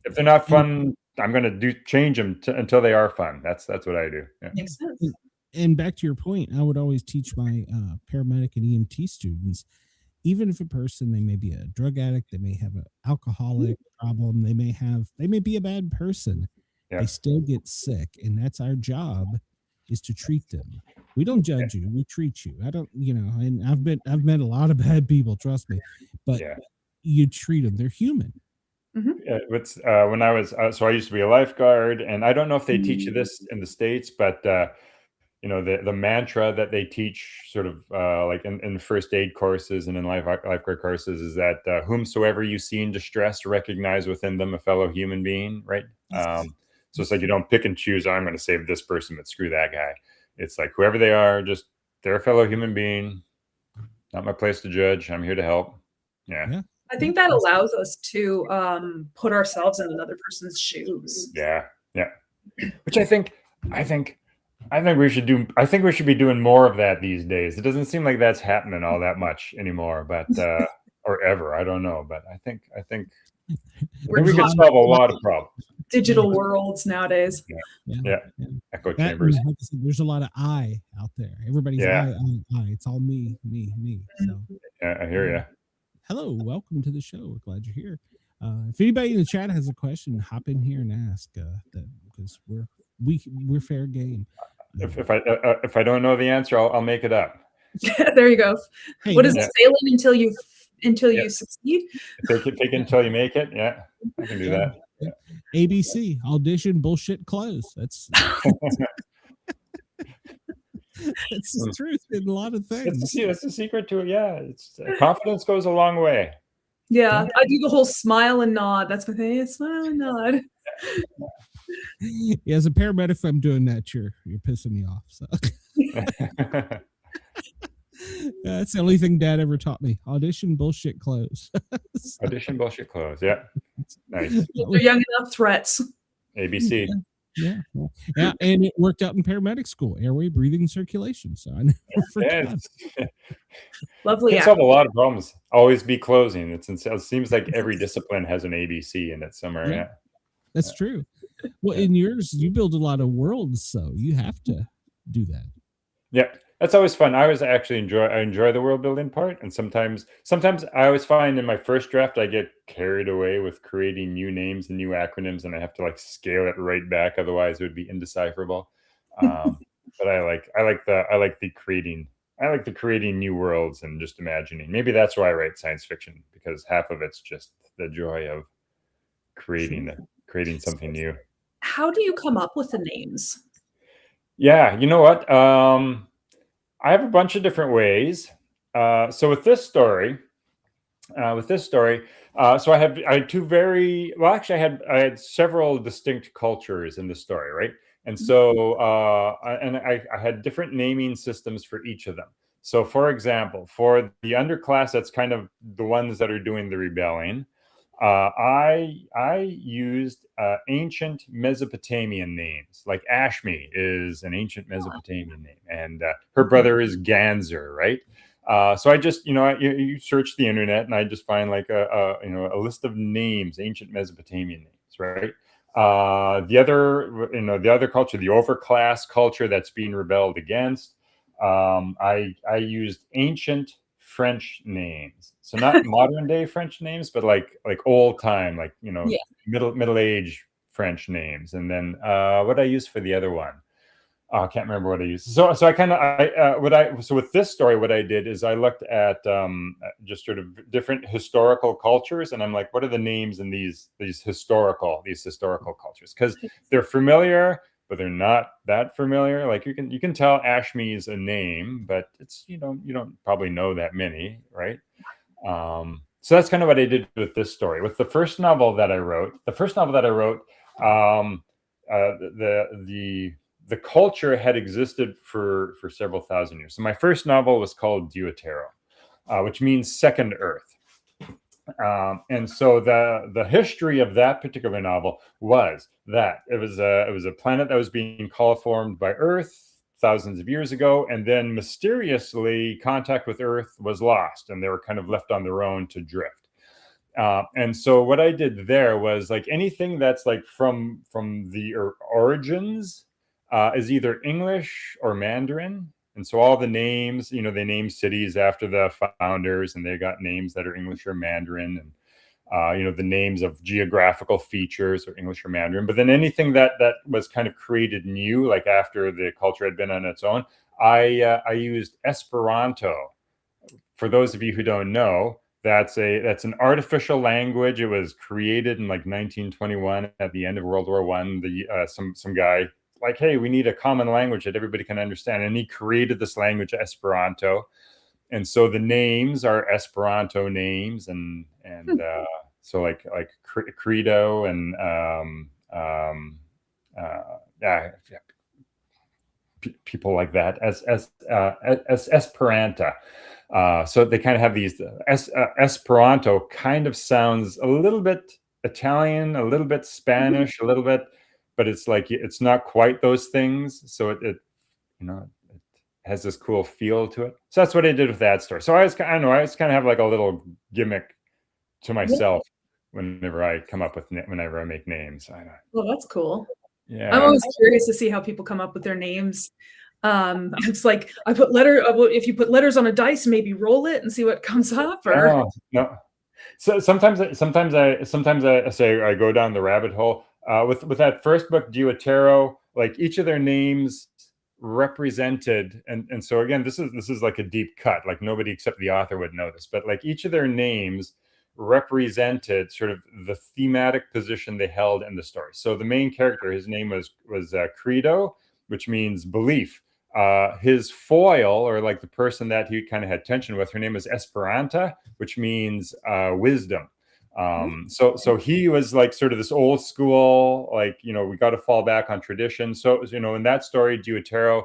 If they're not fun, I'm gonna change them until they are fun. That's what I do. Yeah. Makes sense. And back to your point, I would always teach my paramedic and EMT students, even if a person, they may be a drug addict, they may have an alcoholic problem, they may be a bad person, they still get sick, and that's our job, is to treat them. We don't judge you, we treat you. I don't, and I've met a lot of bad people, trust me, but you treat them. They're human. When I was so I used to be a lifeguard, and I don't know if they teach you this in the States, but the mantra that they teach sort of like in first aid courses and in lifeguard courses is that whomsoever you see in distress, recognize within them a fellow human being, right? So it's like you don't pick and choose, I'm going to save this person, but screw that guy. It's like whoever they are, just they're a fellow human being. Not my place to judge. I'm here to help. Yeah. I think that allows us to put ourselves in another person's shoes. Yeah. Which I think we should do. I think we should be doing more of that these days. It doesn't seem like that's happening all that much anymore, but or ever. I don't know, but I think we can solve a lot of problems. Digital worlds nowadays. Yeah. Echo chambers. There's a lot of I out there. Everybody's I. It's all me. So yeah, I hear you. Hello, welcome to the show. We're glad you're here. If anybody in the chat has a question, hop in here and ask. Because we're fair game. If I don't know the answer, I'll make it up. There you go. Hey, what is it? Failing until you succeed? Take it until you make it. Yeah, I can do that. Yeah. ABC, audition, bullshit, close. That's the truth in a lot of things. That's the secret to it. Yeah, it's confidence goes a long way. Yeah, I do the whole smile and nod. That's my thing. Smile and nod. Yeah, as a paramedic, if I'm doing that, you're pissing me off. So that's the only thing Dad ever taught me. Audition, bullshit, close. Audition, bullshit, close. Yeah, nice. They're young enough threats. ABC. Yeah, and it worked out in paramedic school. Airway, breathing, circulation. So I never forgot. Lovely. It solve a lot of problems. Always be closing. It seems like every discipline has an ABC in it somewhere. Yeah. That's true. Well, in yours, you build a lot of worlds, so you have to do that. Yeah, that's always fun. I enjoy the world building part, and sometimes I always find in my first draft I get carried away with creating new names and new acronyms, and I have to like scale it right back, otherwise it would be indecipherable. But I like the creating new worlds and just imagining. Maybe that's why I write science fiction, because half of it's just the joy of creating creating something new. How do you come up with the names? Yeah, you know what? I have a bunch of different ways. So with this story, so I had two very well. Actually, I had several distinct cultures in the story, right? And so I had different naming systems for each of them. So, for example, for the underclass, that's kind of the ones that are doing the rebelling. I used ancient Mesopotamian names, like Ashme is an ancient Mesopotamian name, and her brother is Ganzer, right? So I just, you search the internet, and I just find like a list of names, ancient Mesopotamian names, right? The other culture, the overclass culture that's being rebelled against. I used ancient French names, so not modern day French names, but like old time, like middle age French names. And then what I used for the other one, I can't remember what I used. So with this story, what I did is I looked at just sort of different historical cultures, and I'm like, what are the names in these historical cultures? Because they're familiar, but they're not that familiar. Like you can tell Ashme is a name, but it's you don't probably know that many, right? So that's kind of what I did with this story. With the first novel that I wrote, the culture had existed for several thousand years. So my first novel was called Deutero, which means second Earth. And so the history of that particular novel was that it was a planet that was being coliformed by Earth thousands of years ago, and then mysteriously contact with Earth was lost, and they were kind of left on their own to drift. And so what I did there was like anything that's like from the origins is either English or Mandarin. And so all the names, they name cities after the founders, and they got names that are English or Mandarin, and the names of geographical features are English or Mandarin. But then anything that was kind of created new, like after the culture had been on its own, I used Esperanto. For those of you who don't know, that's an artificial language. It was created in like 1921 at the end of World War I. Some guy like, hey, we need a common language that everybody can understand, and he created this language, Esperanto. And so the names are Esperanto names, and so like Credo and people like that as Esperanta. So they kind of have these Esperanto kind of sounds a little bit Italian, a little bit Spanish, a little bit, but it's like it's not quite those things. So it has this cool feel to it. So that's what I did with that story. So I kind of have like a little gimmick to myself whenever I make names. Well, that's cool. Yeah, I'm always curious to see how people come up with their names. It's like if you put letters on a dice, maybe roll it and see what comes up. Or no. So sometimes I say I go down the rabbit hole with that first book, Deutero. Like each of their names represented, and so again, this is like a deep cut. Like nobody except the author would know this, but like each of their names represented sort of the thematic position they held in the story. So the main character, his name was Credo, which means belief. His foil, or like the person that he kind of had tension with, her name was Esperanta, which means wisdom. So he was like sort of this old school, like, we got to fall back on tradition. So, in that story, Deutero,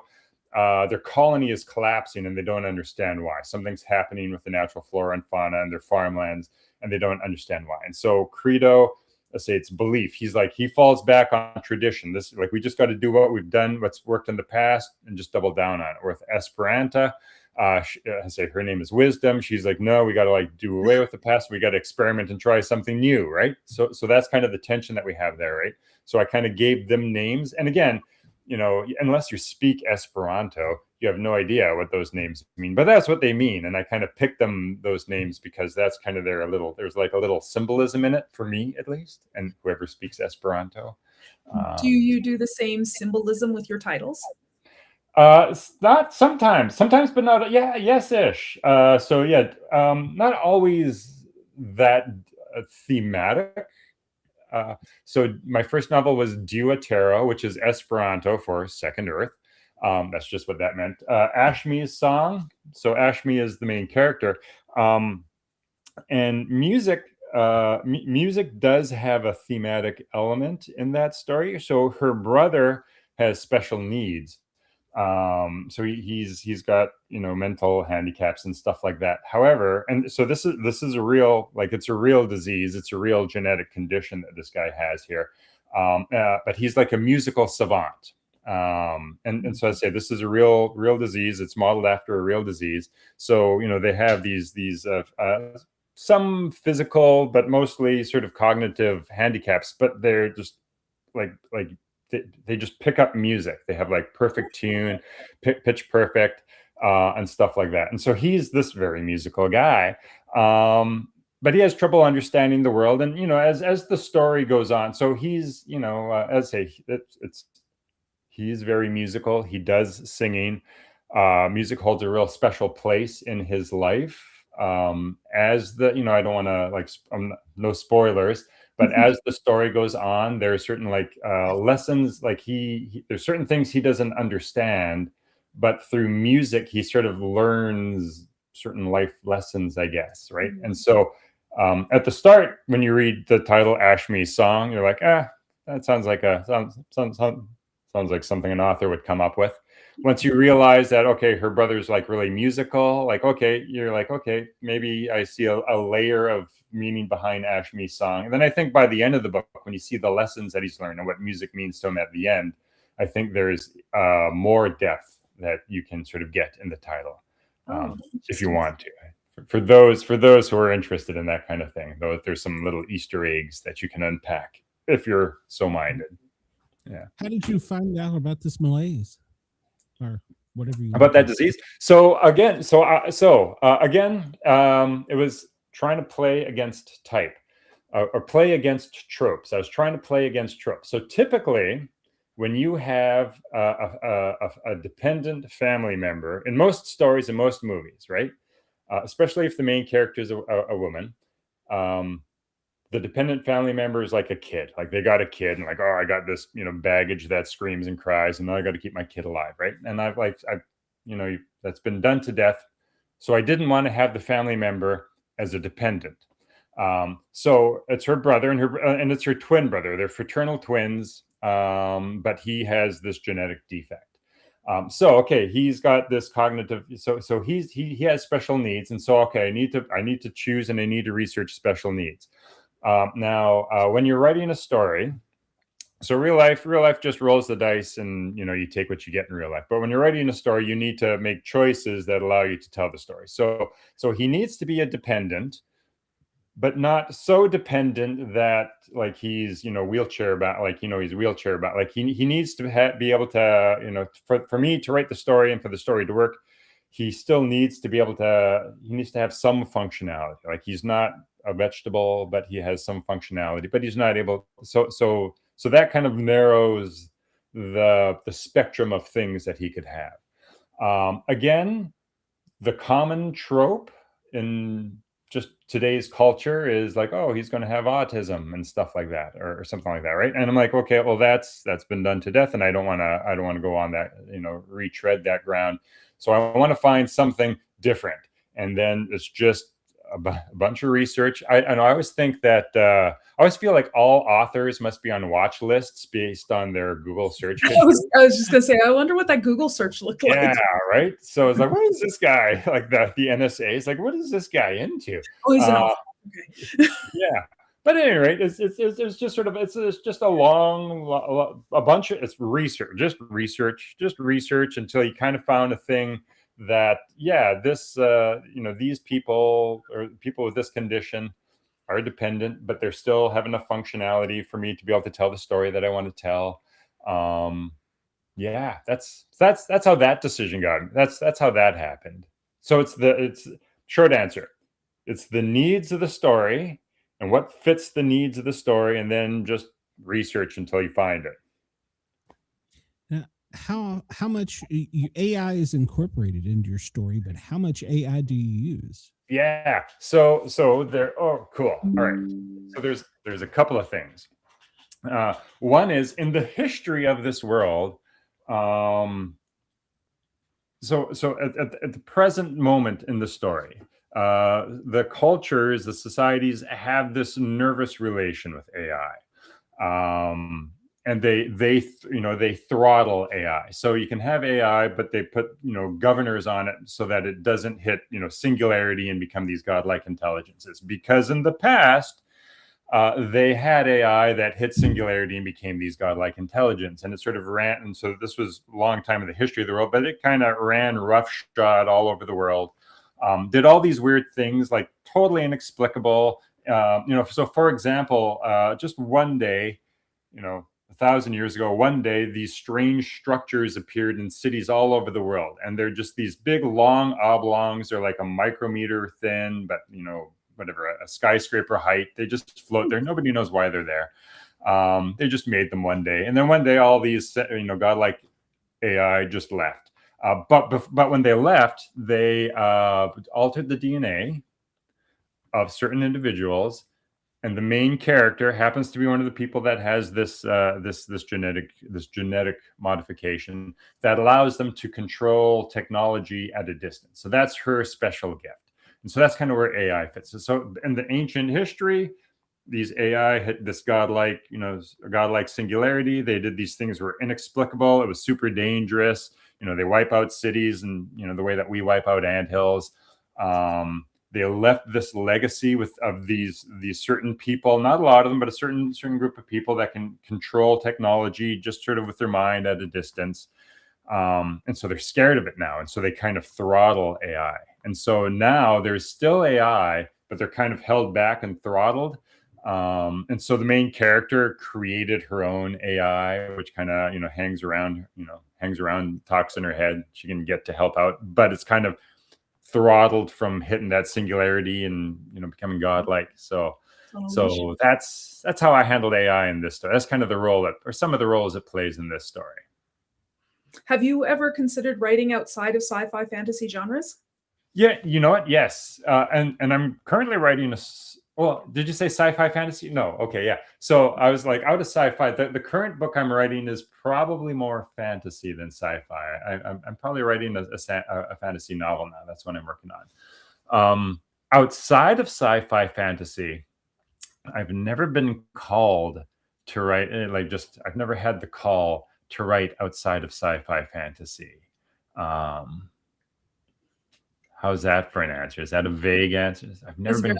their colony is collapsing and they don't understand why. Something's happening with the natural flora and fauna and their farmlands, and they don't understand why. And so Credo, let's say it's belief. He's like, he falls back on tradition. This, like, we just got to do what we've done, what's worked in the past, and just double down on it. Or with Esperanta, I say her name is wisdom. She's like, no, we got to like do away with the past. We got to experiment and try something new, right? So that's kind of the tension that we have there, right? So I kind of gave them names. And again, unless you speak Esperanto, you have no idea what those names mean, but that's what they mean. And I kind of picked those names because that's kind of there's like a little symbolism in it, for me at least, and whoever speaks Esperanto. Do you do the same symbolism with your titles? Not sometimes, but not. Yeah, yes-ish. Not always that thematic. So my first novel was Dua Terra, which is Esperanto for Second Earth. That's just what that meant. Ashme's song. So Ashme is the main character. And music does have a thematic element in that story. So her brother has special needs. So he's got, you know, mental handicaps and stuff like that. However, and so this is a real, like, it's a real disease. It's a real genetic condition that this guy has here. But he's like a musical savant. And so I say this is a real disease. It's modeled after a real disease. So, you know, they have these some physical, but mostly sort of cognitive handicaps, but they're just like they just pick up music. They have like perfect tune, pitch perfect, and stuff like that. And so he's this very musical guy, but he has trouble understanding the world. And, you know, as the story goes on, so he's, you know, he's very musical. He does singing. Music holds a real special place in his life. As the, you know, I don't want to, like, no spoilers, but as the story goes on, there are certain lessons, like there's certain things he doesn't understand, but through music, he sort of learns certain life lessons, I guess. Right. And so, at the start, when you read the title Ashme's song, you're like, that sounds like sounds like something an author would come up with. Once you realize that, okay, her brother's like really musical, like, okay, you're like, okay, maybe I see a layer of meaning behind Ashme's song. And then I think by the end of the book, when you see the lessons that he's learned and what music means to him at the end, I think there's more depth that you can sort of get in the title, if you want to. For those who are interested in that kind of thing, though, there's some little Easter eggs that you can unpack if you're so minded. Yeah. How did you find out about this malaise, or whatever you about that disease? So again, it was trying to play against type, or play against tropes. I was trying to play against tropes. So typically, when you have a dependent family member in most stories and most movies, right? Especially if the main character is a woman. The dependent family member is like a kid, like they got a kid and like, oh, I got this, you know, baggage that screams and cries, and now I got to keep my kid alive. Right. And I've you know, that's been done to death. So I didn't want to have the family member as a dependent. So it's her brother and it's her twin brother. They're fraternal twins. But he has this genetic defect. So, okay, he's got this cognitive, so he has special needs. And so, okay, I need to choose and I need to research special needs. Now, when you're writing a story, so real life just rolls the dice and, you know, you take what you get in real life. But when you're writing a story, you need to make choices that allow you to tell the story. So he needs to be a dependent, but not so dependent that like he's, you know, wheelchair bound, like, you know, he's wheelchair bound. Like he needs to be able to, you know, for me to write the story and for the story to work, he still needs to be able to, he needs to have some functionality. Like he's not a vegetable, but he has some functionality, but he's not able. So that kind of narrows the spectrum of things that he could have. Again, the common trope in just today's culture is like, oh, he's going to have autism and stuff like that, or something like that, right? And I'm like, okay, well, that's been done to death, and I don't want to go on that, you know, retread that ground. So I want to find something different, and then it's just a bunch of research. I always think that I always feel like all authors must be on watch lists based on their Google search. I was just gonna say, I wonder what that Google search looked like. Yeah, right. So it's like, what is this guy? Like the NSA is like, what is this guy into? Oh, he's an author. Okay. Yeah. But at any rate, it's just sort of it's just a bunch of it's research until you kind of found a thing that, yeah, this you know, these people or people with this condition are dependent, but they're still have enough functionality for me to be able to tell the story that I want to tell. Yeah, that's how that decision got. That's how that happened. So it's short answer. It's the needs of the story and what fits the needs of the story, and then just research until you find it. How much AI is incorporated into your story, but how much AI do you use? Yeah. So there. Oh, cool. All right. So there's a couple of things. One is in the history of this world. So at the present moment in the story, the cultures, the societies have this nervous relation with AI. And they throttle AI. So you can have AI, but they put governors on it so that it doesn't hit singularity and become these godlike intelligences. Because in the past, they had AI that hit singularity and became these godlike intelligence, and it sort of ran. And so this was a long time in the history of the world, but it kind of ran roughshod all over the world. Did all these weird things, like totally inexplicable. So for example, just one day, 1,000 years ago, one day, these strange structures appeared in cities all over the world, and they're just these big, long oblongs. They're like a micrometer thin, but whatever, a skyscraper height. They just float there. Nobody knows why they're there. They just made them one day, and then one day, all these godlike AI just left. But when they left, they altered the DNA of certain individuals, and the main character happens to be one of the people that has this genetic modification that allows them to control technology at a distance. So that's her special gift, and so that's kind of where AI fits. So in the ancient history, these AI hit this godlike singularity. They did these things were inexplicable. It was super dangerous. They wipe out cities, and the way that we wipe out anthills. They left this legacy of these certain people, not a lot of them, but a certain group of people that can control technology just sort of with their mind at a distance. And so they're scared of it now. And so they kind of throttle AI. And so now there's still AI, but they're kind of held back and throttled. And so the main character created her own AI, which kind of, hangs around, talks in her head. She can get to help out, but it's kind of throttled from hitting that singularity and becoming godlike. So that's how I handled AI in this story. That's kind of the role or some of the roles it plays in this story. Have you ever considered writing outside of sci-fi fantasy genres? Yeah, you know what? Yes, and I'm currently writing well, did you say sci-fi fantasy? No. Okay, yeah. So I was like, out of sci-fi, the current book I'm writing is probably more fantasy than sci-fi. I'm probably writing a fantasy novel now. That's what I'm working on. Outside of sci-fi fantasy, I've never been called to write. I've never had the call to write outside of sci-fi fantasy. How's that for an answer? Is that a vague answer? I've never been.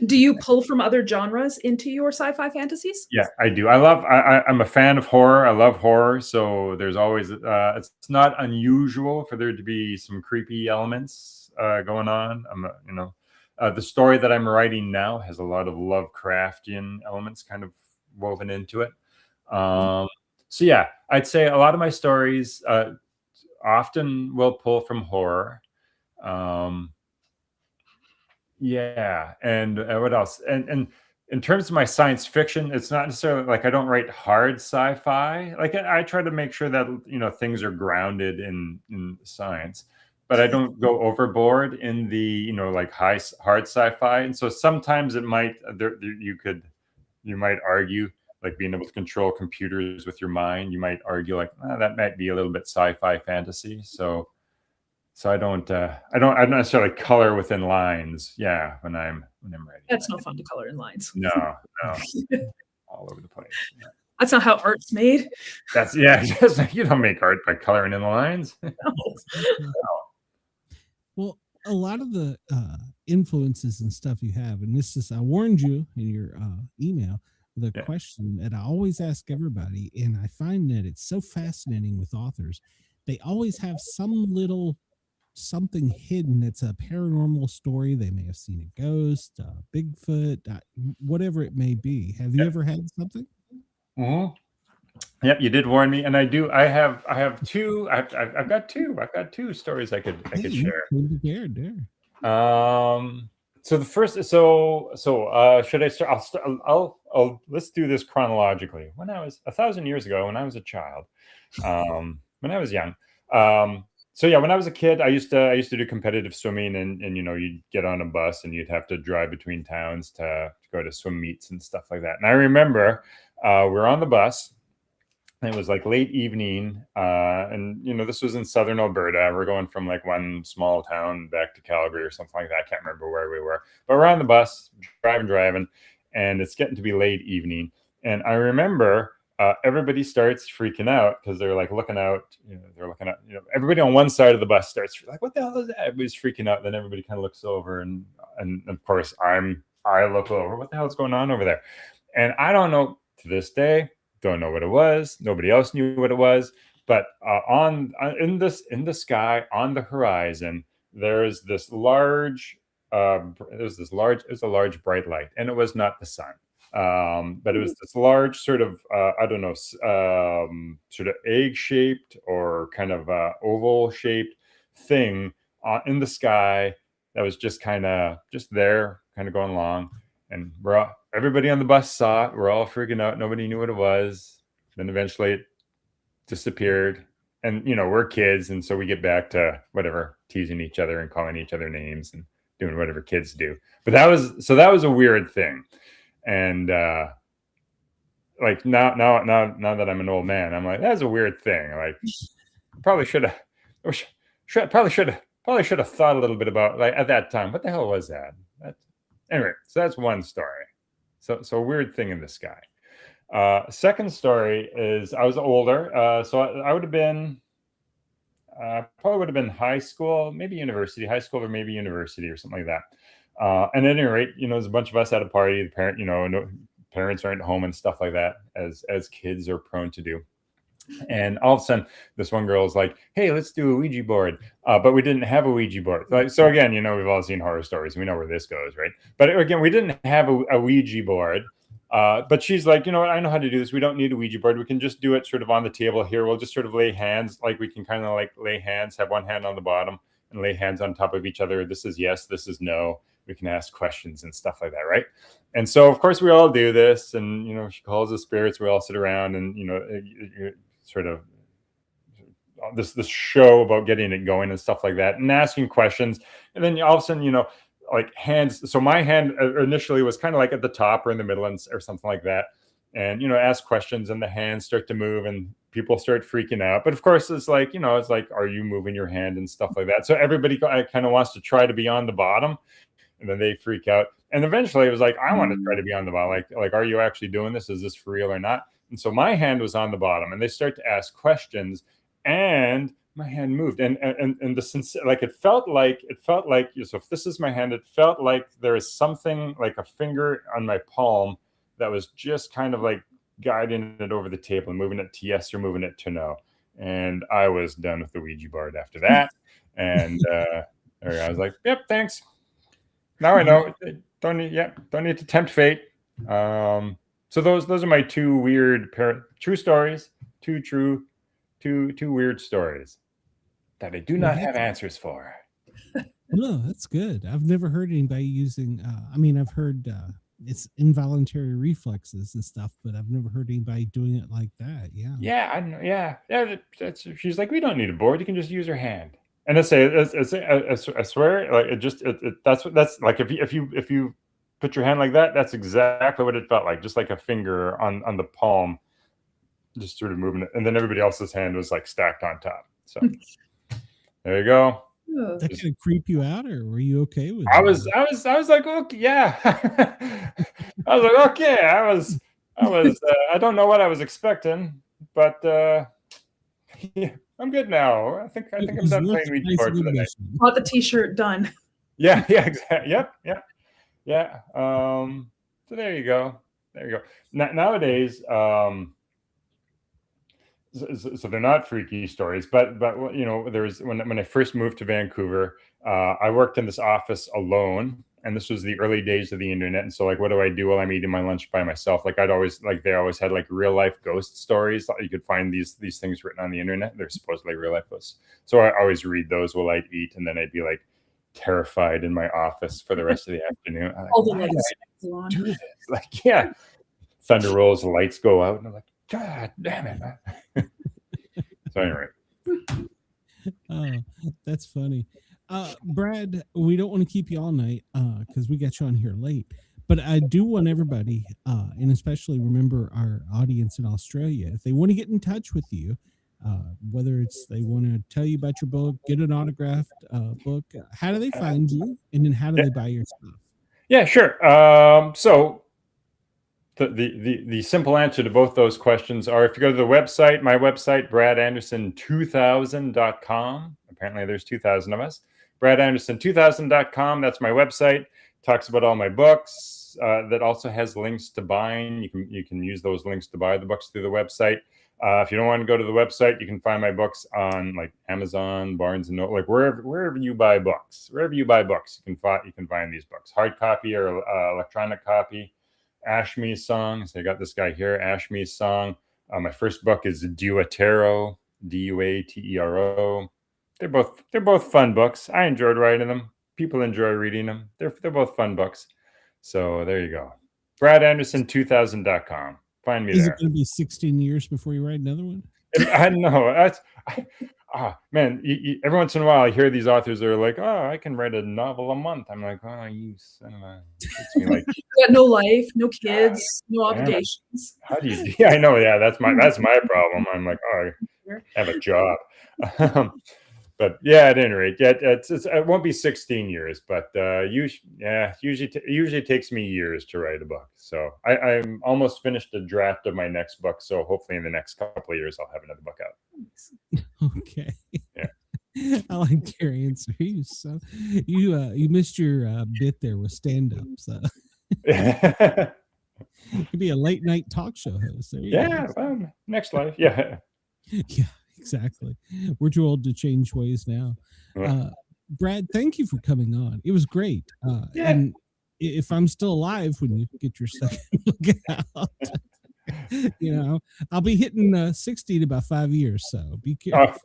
Do you pull from other genres into your sci-fi fantasies? Yeah, I do. I'm a fan of horror. I love horror. So there's always, it's not unusual for there to be some creepy elements going on. The story that I'm writing now has a lot of Lovecraftian elements kind of woven into it. So yeah, I'd say a lot of my stories often will pull from horror. Yeah, and what else? And in terms of my science fiction, it's not necessarily like I don't write hard sci-fi. Like I try to make sure that things are grounded in science, but I don't go overboard in the like hard sci-fi. And so sometimes it might you might argue like being able to control computers with your mind. You might argue like that might be a little bit sci-fi fantasy. So I don't necessarily color within lines. Yeah, when I'm ready. That's no fun to color in lines. No, all over the place. Yeah. That's not how art's made. You don't make art by coloring in the lines. No. Well, a lot of the influences and stuff you have, and this is, I warned you in your email, the question that I always ask everybody, and I find that it's so fascinating with authors. They always have some little something hidden. It's a paranormal story. They may have seen a ghost, Bigfoot, whatever it may be. Have you ever had something? Mm-hmm. Yep, you did warn me, and I do. I have two. I've got two. I've got two stories I could share. So the first. So should I start? I'll let's do this chronologically. When I was 1,000 years ago, when I was a child, when I was young. So yeah, when I was a kid, I used to do competitive swimming, and you'd get on a bus and you'd have to drive between towns to go to swim meets and stuff like that. And I remember we're on the bus. And it was like late evening, and this was in southern Alberta. We're going from like one small town back to Calgary or something like that. I can't remember where we were, but we're on the bus, driving, and it's getting to be late evening. And I remember everybody starts freaking out because they're like looking out. They're looking at everybody on one side of the bus starts like, "What the hell is that?" Everybody's freaking out. Then everybody kind of looks over, and of course I look over. What the hell is going on over there? And I don't know to this day. Don't know what it was. Nobody else knew what it was. But in the sky on the horizon, there's this large, it's a large bright light, and it was not the sun, but it was this large sort of I don't know, sort of egg shaped or kind of oval shaped thing in the sky that was just there, kind of going along. And everybody on the bus saw it. We're all freaking out. Nobody knew what it was. Then eventually it disappeared. And, we're kids. And so we get back to whatever, teasing each other and calling each other names and doing whatever kids do. But that was a weird thing. And like now that I'm an old man, I'm like, that's a weird thing. Like probably should have thought a little bit about, like, at that time, what the hell was that? Anyway, so that's one story. So a weird thing in the sky. Second story is I was older. So I would have been, probably would have been high school, maybe university, high school or maybe university or something like that. And at any rate, there's a bunch of us at a party. The parents aren't home and stuff like that, as kids are prone to do. And all of a sudden, this one girl is like, "Hey, let's do a Ouija board." But we didn't have a Ouija board. So again, we've all seen horror stories. We know where this goes, right? But again, we didn't have a Ouija board. But she's like, "You know what? I know how to do this. We don't need a Ouija board. We can just do it sort of on the table here. We'll just sort of lay hands. Like we can kind of like lay hands, have one hand on the bottom and lay hands on top of each other. This is yes, this is no. We can ask questions and stuff like that, right?" And so, of course, we all do this. And, she calls the spirits. We all sit around and, sort of this show about getting it going and stuff like that and asking questions. And then all of a sudden, like hands. So my hand initially was kind of like at the top or in the middle or something like that. And, ask questions and the hands start to move and people start freaking out. But of course, it's like, it's like, are you moving your hand and stuff like that? So everybody kind of wants to try to be on the bottom and then they freak out. And eventually it was like, I want to try to be on the bottom. Like, are you actually doing this? Is this for real or not? And so my hand was on the bottom and they start to ask questions and my hand moved. And the sense, like, it felt like, so if this is my hand, it felt like there is something like a finger on my palm that was just kind of like guiding it over the table and moving it to yes or moving it to no. And I was done with the Ouija board after that. And I was like, yep, thanks. Now I know. Don't need to tempt fate. So those are my two weird true stories, two weird stories that I do not have answers for. No, that's good. I've never heard anybody using. I've heard it's involuntary reflexes and stuff, but I've never heard anybody doing it like that. Yeah. Yeah, I know. Yeah. She's like, we don't need a board. You can just use your hand. And I swear, like that's like if you put your hand like that, that's exactly what it felt like, just like a finger on the palm, just sort of moving it, and then everybody else's hand was like stacked on top. So there you go. That kind of creep you out, or were you okay with it? I was like, okay, yeah. I was like, okay. I was. I don't know what I was expecting, but yeah, I'm good now. I think I'm done playing Ouija board for the night. Bought the T-shirt, done. Yeah, exactly. Yep. Yeah. So there you go. Nowadays, so they're not freaky stories, but there was when I first moved to Vancouver, I worked in this office alone, and this was the early days of the internet. And so, like, what do I do while I'm eating my lunch by myself? Like, they always had like real life ghost stories. You could find these things written on the internet. They're supposedly real life ghosts. So I always read those while I'd eat, and then I'd be like terrified in my office for the rest of the afternoon. All the lights on. Do this. Like, yeah, thunder rolls, the lights go out, and I'm like, God damn it. So anyway. Oh, that's funny. Brad, we don't want to keep you all night because we got you on here late. But I do want everybody, and especially remember our audience in Australia, if they want to get in touch with you, whether it's they want to tell you about your book, get an autographed book, how do they find you? And then how do they buy your stuff? Yeah, sure. So the simple answer to both those questions are, if you go to the website, my website, bradanderson2000.com. Apparently there's 2,000 of us. bradanderson2000.com. That's my website. Talks about all my books. That also has links to buying. You can use those links to buy the books through the website. If you don't want to go to the website, you can find my books on like Amazon, Barnes and Noble, like wherever you buy books. Wherever you buy books, you can find these books, hard copy or electronic copy. Ashme's song. So I got this guy here, Ashme's song. My first book is Duatero, Duatero. They're both fun books. I enjoyed writing them. People enjoy reading them. They're both fun books. So there you go. bradanderson2000.com. Find me there. Is it going to be 16 years before you write another one? I know. Man, every once in a while I hear these authors that are like, oh, I can write a novel a month. I'm like, oh, you son of a... It's me like, You got no life, no kids, no obligations. How do you... Yeah, I know. Yeah, that's my problem. I'm like, oh, I have a job. But yeah, at any rate, yeah, it won't be 16 years, but usually takes me years to write a book. So I'm almost finished a draft of my next book. So hopefully in the next couple of years, I'll have another book out. Okay. Yeah. I like your answer. You missed your bit there with stand-ups. It could be a late night talk show host. There you go. Well, next life. Yeah. Yeah. Exactly. We're too old to change ways now. Brad, thank you for coming on. It was great. And if I'm still alive when you get your second book out, I'll be hitting 60 in about 5 years. So be careful.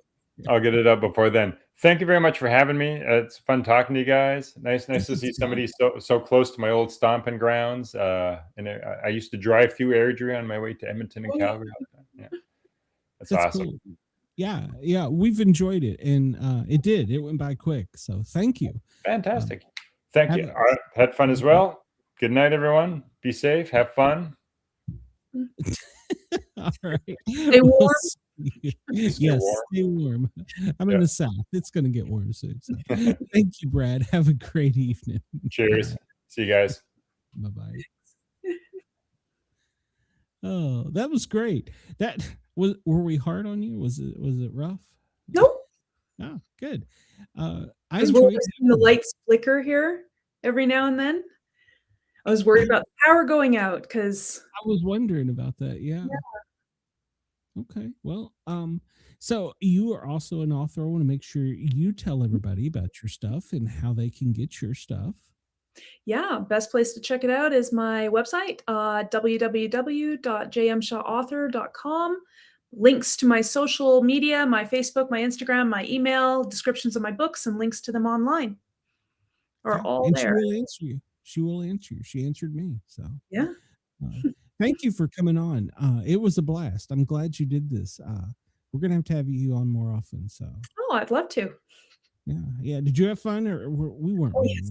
I'll get it up before then. Thank you very much for having me. It's fun talking to you guys. Nice to see somebody so close to my old stomping grounds. And I used to drive through Airdrie on my way to Edmonton and Calgary. Yeah, that's awesome. Cool. Yeah, we've enjoyed it, and it went by quick. So thank you. Fantastic. Thank you. All right, had fun as well. Good night, everyone. Be safe. Have fun. All right. Stay warm. Stay warm. I'm in the South. It's going to get warm soon. So. Thank you, Brad. Have a great evening. Cheers. See you guys. Bye-bye. Oh, that was great. Were we hard on you? Was it rough? Nope. Oh, good. I enjoyed the lights flicker here every now and then. I was worried about the power going out because I was wondering about that. Yeah. Okay. Well, so you are also an author. I want to make sure you tell everybody about your stuff and how they can get your stuff. Yeah, best place to check it out is my website, www.jmshawauthor.com. Links to my social media, my Facebook, my Instagram, my email, descriptions of my books, and links to them online are all there. She will answer you. She will answer you. She answered me. So yeah. Thank you for coming on. It was a blast. I'm glad you did this. We're gonna have to have you on more often. So. Oh, I'd love to. Yeah. Did you have fun, or we weren't? Oh, yes.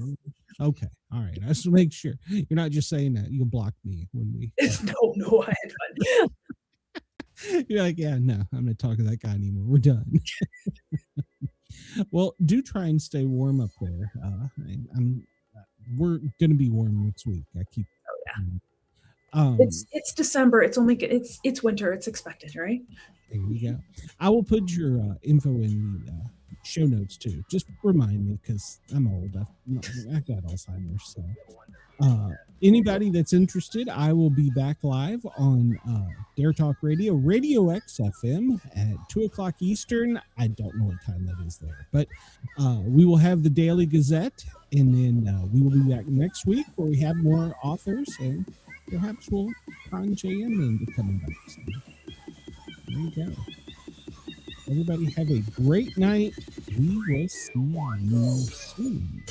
Okay. All right. I just make sure you're not just saying that. You'll block me when we. No, I had fun. You're like, yeah, no, I'm not talking to that guy anymore. We're done. Well, do try and stay warm up there. We're gonna be warm next week. I keep. Oh yeah. It's December. It's winter. It's expected, right? There you go. I will put your info in the show notes too. Just remind me because I'm old. I've got Alzheimer's. So anybody that's interested, I will be back live on Dare Talk Radio, Radio XFM at 2:00 Eastern. I don't know what time that is there, but we will have the Daily Gazette, and then we will be back next week where we have more authors, and perhaps we'll find JM into coming back. So, there you go. Everybody have a great night. We will see you soon.